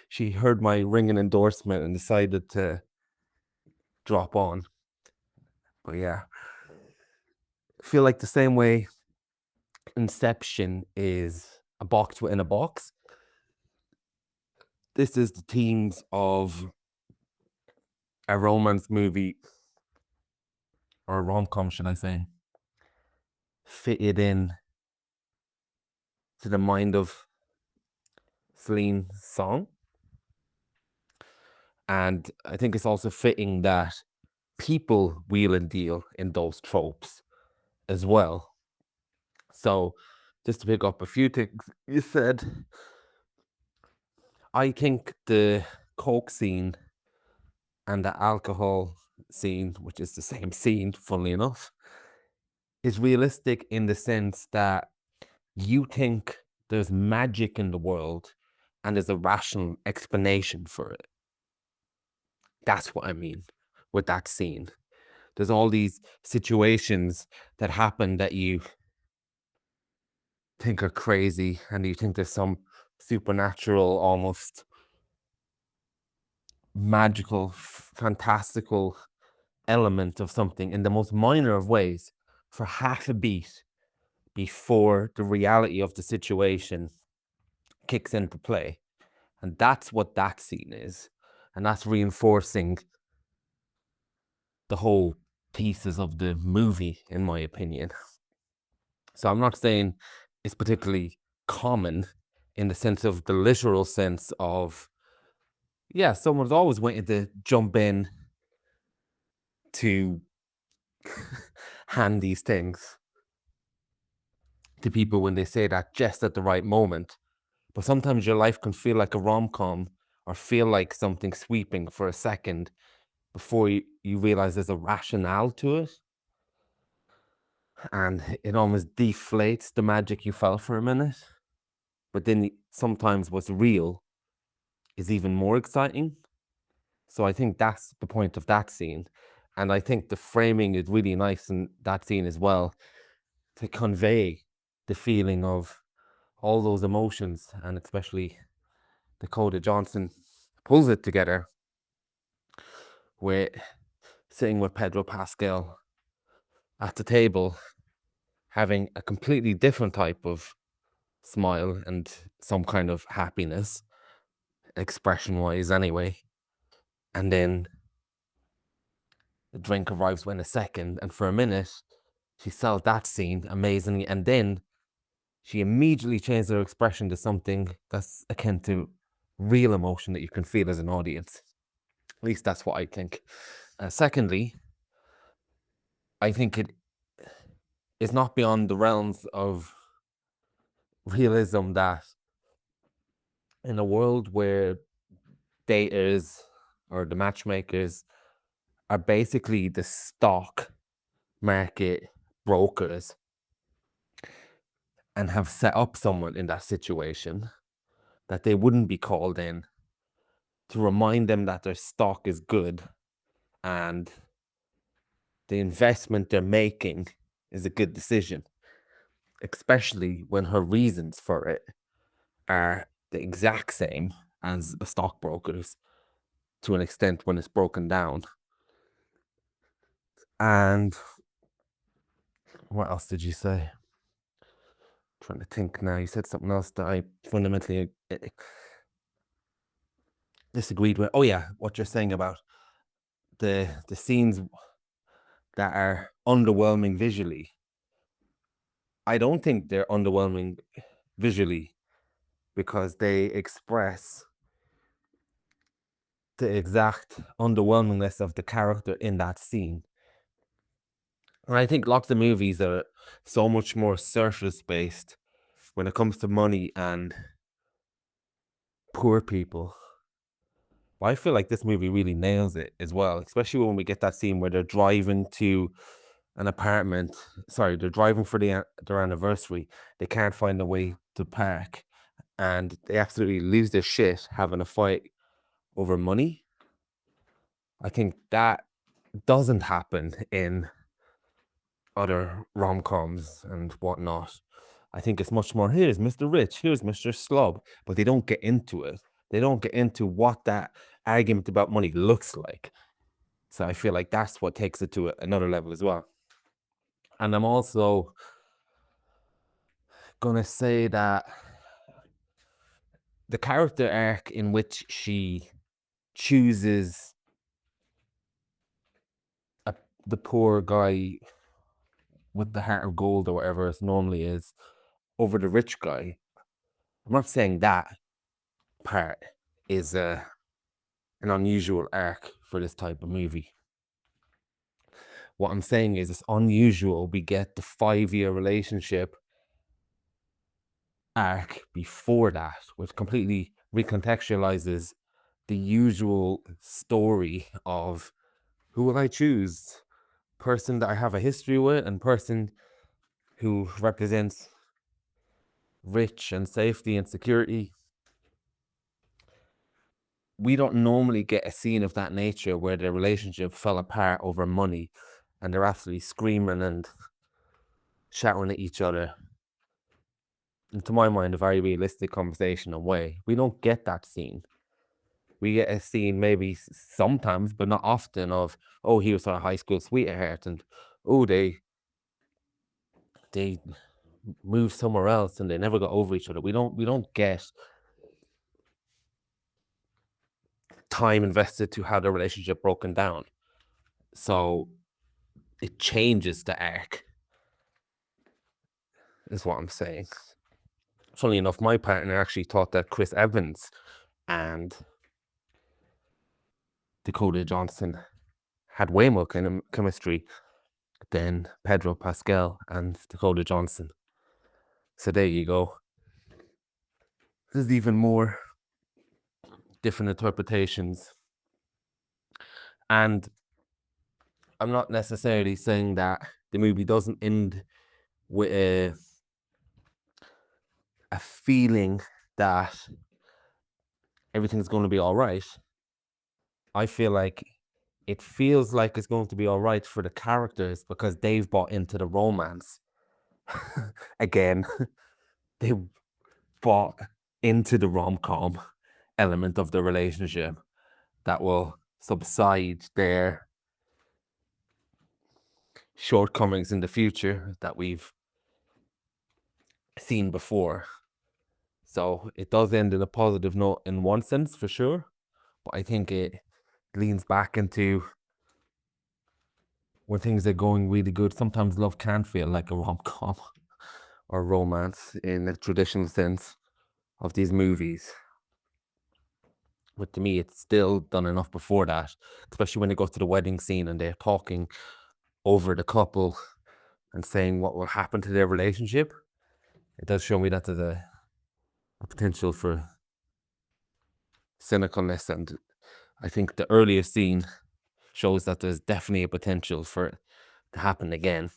She heard my ringing endorsement and decided to drop on. But yeah, I feel like the same way Inception is a box within a box, this is the themes of a romance movie, or a rom-com, should I say, fitted in to the mind of Celine Song. And I think it's also fitting that people wheel and deal in those tropes as well. So just to pick up a few things you said, I think the Coke scene and the alcohol scene, which is the same scene, funnily enough, is realistic in the sense that you think there's magic in the world and there's a rational explanation for it. That's what I mean with that scene. There's all these situations that happen that you think are crazy, and you think there's some supernatural, almost magical, fantastical element of something in the most minor of ways for half a beat before the reality of the situation kicks into play. And that's what that scene is. And that's reinforcing the whole pieces of the movie, in my opinion. So I'm not saying it's particularly common in the sense of the literal sense of, yeah, someone's always waiting to jump in to hand these things to people when they say that just at the right moment. But sometimes your life can feel like a rom-com or feel like something sweeping for a second before you realize there's a rationale to it. And it almost deflates the magic you felt for a minute. But then sometimes what's real is even more exciting. So I think that's the point of that scene. And I think the framing is really nice in that scene as well, to convey the feeling of all those emotions, and especially Dakota Johnson pulls it together with sitting with Pedro Pascal at the table, having a completely different type of smile and some kind of happiness, expression-wise anyway. And then the drink arrives in a second, and for a minute, she sells that scene amazingly, and then she immediately changes her expression to something that's akin to real emotion that you can feel as an audience. At least that's what I think. Secondly, I think it is not beyond the realms of realism that in a world where daters or the matchmakers are basically the stock market brokers and have set up someone in that situation, that they wouldn't be called in to remind them that their stock is good and the investment they're making is a good decision, especially when her reasons for it are the exact same as the stockbrokers to an extent when it's broken down. And what else did you say? I'm trying to think now. You said something else that I fundamentally disagreed with. Oh yeah, what you're saying about the scenes that are underwhelming visually. I don't think they're underwhelming visually because they express the exact underwhelmingness of the character in that scene. And I think lots of movies are so much more surface based when it comes to money and poor people. But I feel like this movie really nails it as well, especially when we get that scene where they're driving to an apartment. Sorry, they're driving for their anniversary. They can't find a way to park, and they absolutely lose their shit having a fight over money. I think that doesn't happen in other rom-coms and whatnot. I think it's much more, here's Mr. Rich, here's Mr. Slob, but they don't get into it. They don't get into what that argument about money looks like. So I feel like that's what takes it to another level as well. And I'm also gonna say that the character arc in which she chooses the poor guy with the heart of gold or whatever it normally is over the rich guy, I'm not saying that part is an unusual arc for this type of movie. What I'm saying is it's unusual we get the 5-year relationship arc before that, which completely recontextualizes the usual story of who will I choose? Person that I have a history with and person who represents rich and safety and security. We don't normally get a scene of that nature where the relationship fell apart over money. and they're absolutely screaming and shouting at each other. And to my mind, a very realistic conversational way. We don't get that scene. We get a scene maybe sometimes, but not often, of, oh, he was our high school sweetheart, and oh, they moved somewhere else and they never got over each other. We don't get time invested to how the relationship broken down. So it changes the arc, is what I'm saying. Funnily enough, my partner actually thought that Chris Evans and Dakota Johnson had way more chemistry than Pedro Pascal and Dakota Johnson. So there you go. There's even more different interpretations. And I'm not necessarily saying that the movie doesn't end with a feeling that everything's going to be all right. I feel like it feels like it's going to be all right for the characters because they've bought into the romance. Again, they bought into the rom-com element of the relationship that will subside their shortcomings in the future that we've seen before. So it does end in a positive note in one sense, for sure, but I think it leans back into when things are going really good. Sometimes love can feel like a rom-com or romance in the traditional sense of these movies. But to me, it's still done enough before that, especially when it goes to the wedding scene and they're talking over the couple and saying what will happen to their relationship. It does show me that there's a potential for cynicalness, and I think the earlier scene shows that there's definitely a potential for it to happen again.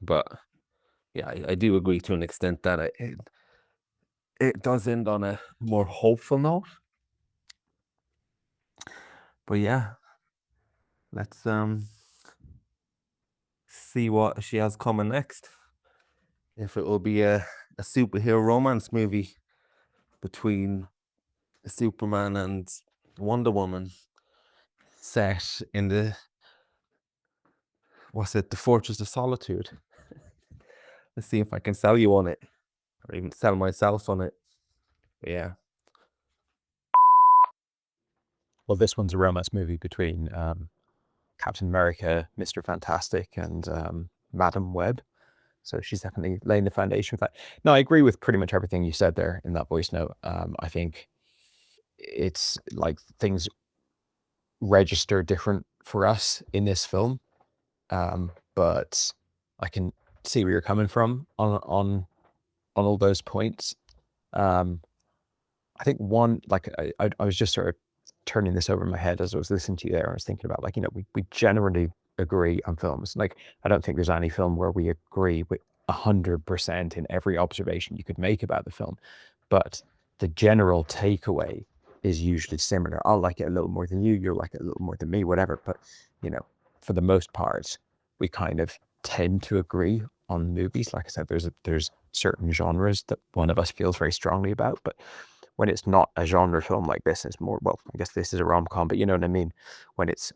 But yeah, I do agree to an extent that it does end on a more hopeful note. But yeah, let's see what she has coming next. If it will be a superhero romance movie between Superman and Wonder Woman set in the Fortress of Solitude. Let's see if I can sell you on it, or even sell myself on it. But yeah. Well, this one's a romance movie between Captain America, Mr. Fantastic, and Madam Web. So she's definitely laying the foundation for that. No, I agree with pretty much everything you said there in that voice note. I think it's like things register different for us in this film, but I can see where you're coming from on all those points. I think one, like I was just sort of turning this over in my head as I was listening to you there. I was thinking about, like, we generally agree on films. Like, I don't think there's any film where we agree with 100% in every observation you could make about the film, but the general takeaway is usually similar. I'll like it a little more than you, you'll like it a little more than me, whatever. But for the most part, we kind of tend to agree on movies. Like I said, there's certain genres that one of us feels very strongly about, but when it's not a genre film like this, it's more, well, I guess this is a rom-com, but you know what I mean? When it's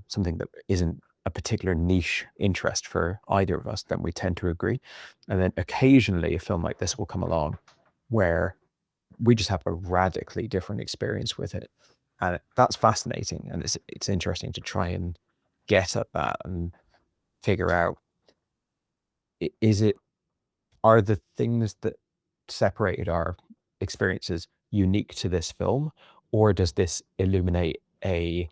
something that isn't a particular niche interest for either of us, then we tend to agree. And then occasionally a film like this will come along where we just have a radically different experience with it. And that's fascinating. And it's interesting to try and get at that and figure out, are the things that separated our experiences unique to this film, or does this illuminate a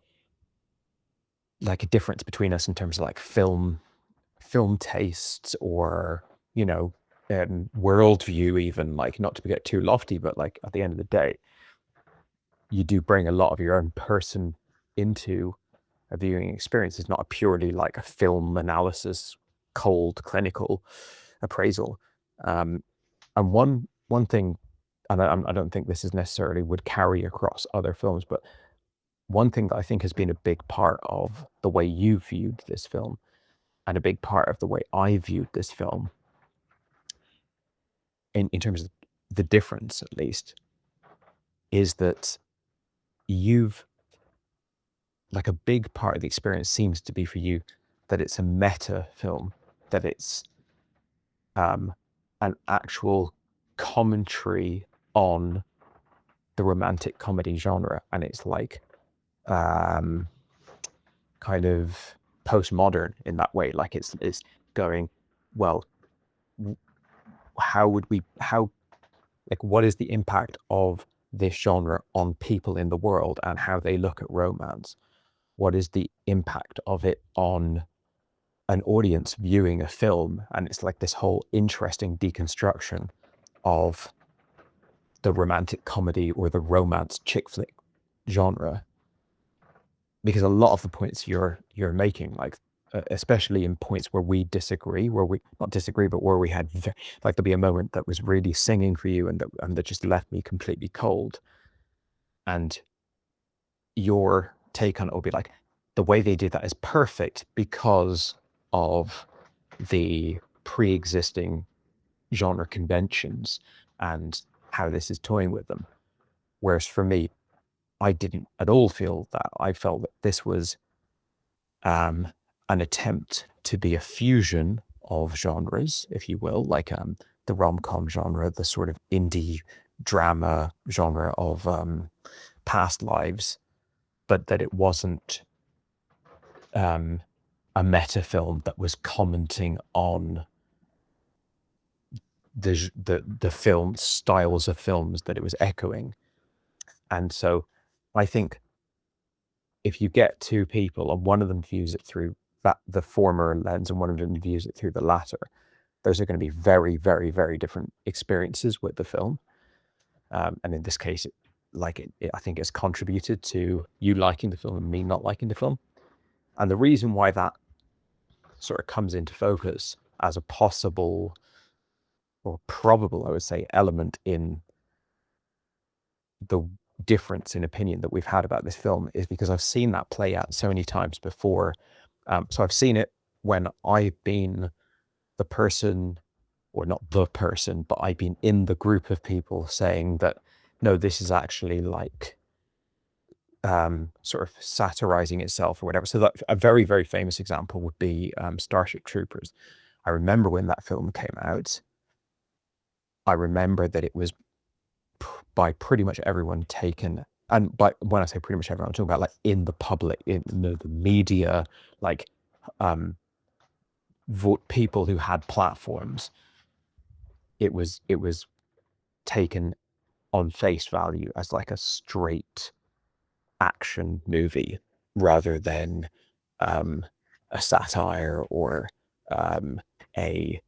difference between us in terms of like film tastes, or worldview, even, like, not to get too lofty, but like at the end of the day, you do bring a lot of your own person into a viewing experience. It's not a purely like a film analysis, cold clinical appraisal. And one thing, and I don't think this is necessarily would carry across other films, but one thing that I think has been a big part of the way you viewed this film, and a big part of the way I viewed this film, in terms of the difference at least, is that you've, like, a big part of the experience seems to be for you that it's a meta film, that it's an actual commentary on the romantic comedy genre, and it's like kind of postmodern in that way. Like it's going, well, what is the impact of this genre on people in the world and how they look at romance? What is the impact of it on an audience viewing a film? And it's like this whole interesting deconstruction of the romantic comedy or the romance chick flick genre. Because a lot of the points you're making, like especially in points where we disagree, where we not disagree, but where we had like there'll be a moment that was really singing for you and that just left me completely cold. And your take on it will be like, the way they did that is perfect because of the pre-existing genre conventions and how this is toying with them. Whereas for me, I didn't at all feel that. I felt that this was an attempt to be a fusion of genres, if you will, like the rom-com genre, the sort of indie drama genre of past lives, but that it wasn't a meta film that was commenting on the film styles of films that it was echoing. And so I think if you get two people and one of them views it through the former lens and one of them views it through the latter, those are going to be very, very, very different experiences with the film. And in this case, I think it's contributed to you liking the film and me not liking the film. And the reason why that sort of comes into focus as a possible or probable, I would say, element in the difference in opinion that we've had about this film is because I've seen that play out so many times before. So I've seen it when I've been the person, or not the person, but I've been in the group of people saying that, no, this is actually like sort of satirizing itself or whatever. So that a very, very famous example would be Starship Troopers. I remember when that film came out, I remember that it was by pretty much everyone taken, and by when I say pretty much everyone, I'm talking about like in the public, in the media, like people who had platforms. It was taken on face value as like a straight action movie rather than a satire or a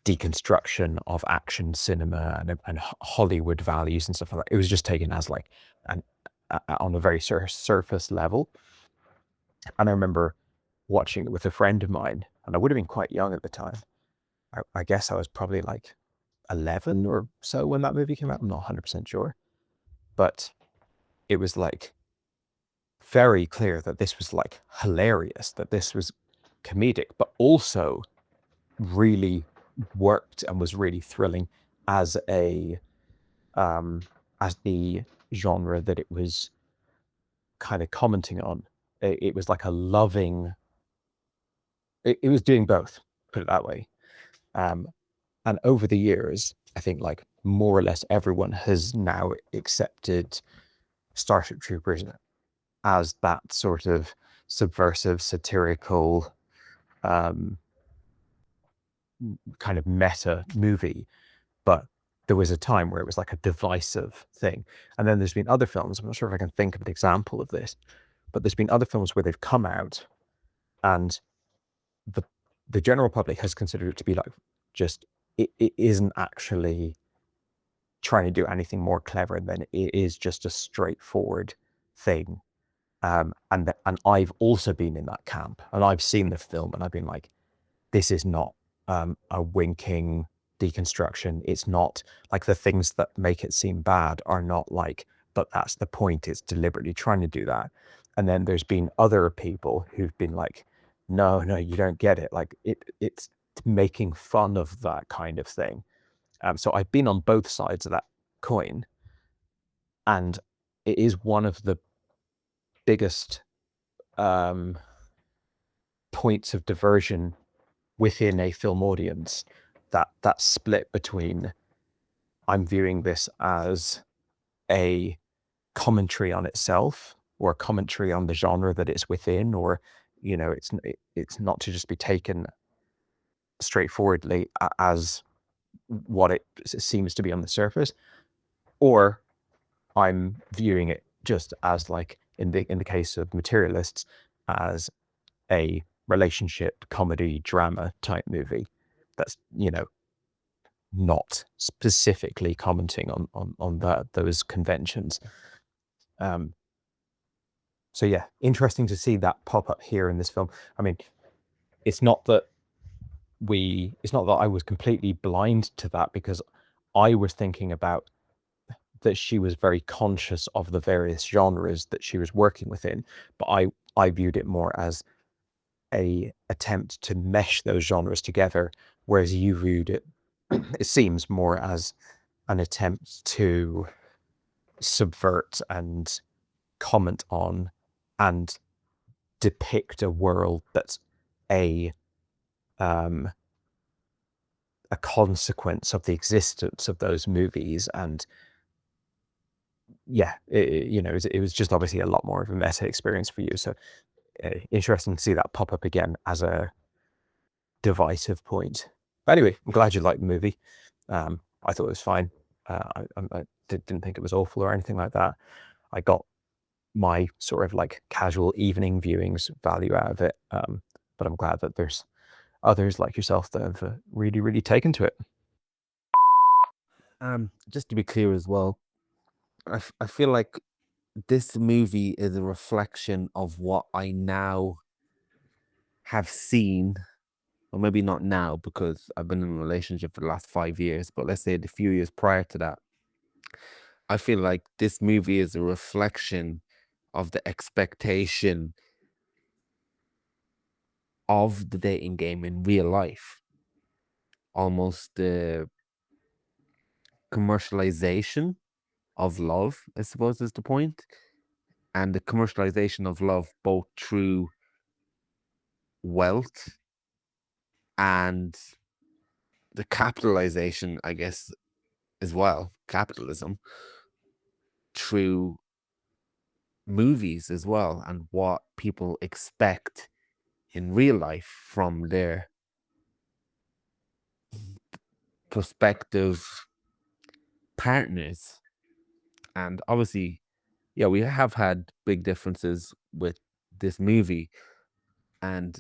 deconstruction of action cinema and Hollywood values and stuff like that. It was just taken as like on a very surface level. And I remember watching it with a friend of mine, and I would have been quite young at the time. I guess I was probably like 11 or so when that movie came out. I'm not 100% sure, but it was like very clear that this was like hilarious, that this was comedic, but also really worked and was really thrilling as the genre that it was kind of commenting on. It was like a loving, it was doing both, put it that way. And over the years, I think like more or less everyone has now accepted Starship Troopers as that sort of subversive, satirical, kind of meta movie. But there was a time where it was like a divisive thing. And then there's been other films, I'm not sure if I can think of an example of this, but there's been other films where they've come out and the general public has considered it to be like just, it isn't actually trying to do anything more clever than it is just a straightforward thing. And I've also been in that camp, and I've seen the film and I've been like, this is not a winking deconstruction. It's not like the things that make it seem bad are not like that that's the point. It's deliberately trying to do that. And then there's been other people who've been like, no, you don't get it. Like it's making fun of that kind of thing. So I've been on both sides of that coin, and it is one of the biggest points of diversion within a film audience, that split between I'm viewing this as a commentary on itself or a commentary on the genre that it's within, or it's not to just be taken straightforwardly as what it seems to be on the surface, or I'm viewing it just as, like in the case of Materialists, as a relationship comedy drama type movie that's not specifically commenting on those conventions. So yeah, interesting to see that pop up here in this film. I mean, it's not that I was completely blind to that, because I was thinking about that she was very conscious of the various genres that she was working within, but I viewed it more as a attempt to mesh those genres together, whereas you viewed it, it seems, more as an attempt to subvert and comment on and depict a world that's a consequence of the existence of those movies. And yeah, it was just obviously a lot more of a meta experience for you. So interesting to see that pop up again as a divisive point. But anyway, I'm glad you liked the movie. I thought it was fine. I didn't think it was awful or anything like that. I got my sort of like casual evening viewings value out of it. But I'm glad that there's others like yourself that have really, really taken to it. Just to be clear as well, I feel like this movie is a reflection of what I now have seen, or maybe not now because I've been in a relationship for the last 5 years, but let's say the few years prior to that. I feel like this movie is a reflection of the expectation of the dating game in real life. Almost the commercialization of love, I suppose, is the point. And the commercialization of love, both through wealth and the capitalization, I guess, as well, capitalism, through movies as well, and what people expect in real life from their prospective partners. And obviously, yeah, we have had big differences with this movie, and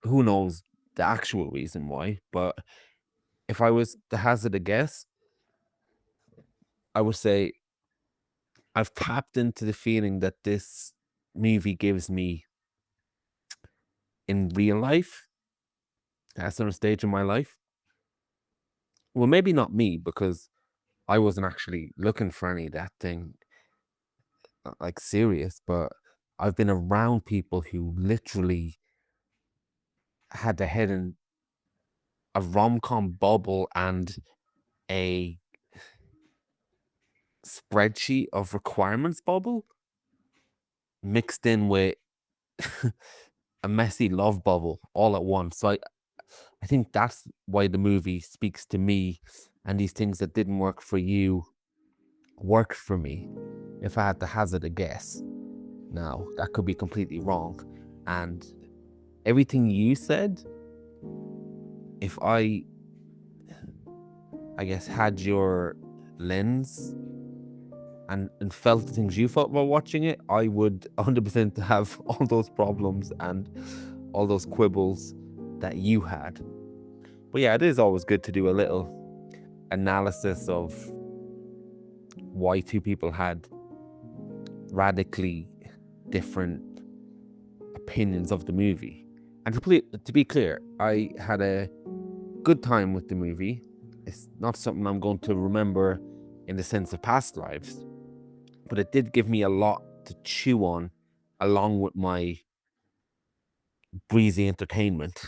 who knows the actual reason why. But if I was to hazard a guess, I would say I've tapped into the feeling that this movie gives me in real life at a certain stage in my life. Well, maybe not me, because I wasn't actually looking for any of that thing, like serious, but I've been around people who literally had their head in a rom-com bubble and a spreadsheet of requirements bubble mixed in with a messy love bubble all at once. So I think that's why the movie speaks to me, and these things that didn't work for you worked for me, if I had to hazard a guess. Now, that could be completely wrong. And everything you said, if I guess, had your lens and felt the things you felt while watching it, I would 100% have all those problems and all those quibbles that you had. But yeah, it is always good to do a little analysis of why two people had radically different opinions of the movie. And to be clear, I had a good time with the movie. It's not something I'm going to remember in the sense of past lives, but it did give me a lot to chew on, along with my breezy entertainment,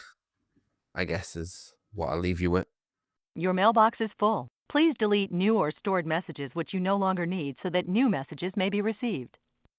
I guess, is what I'll leave you with. Your mailbox is full. Please delete new or stored messages which you no longer need so that new messages may be received.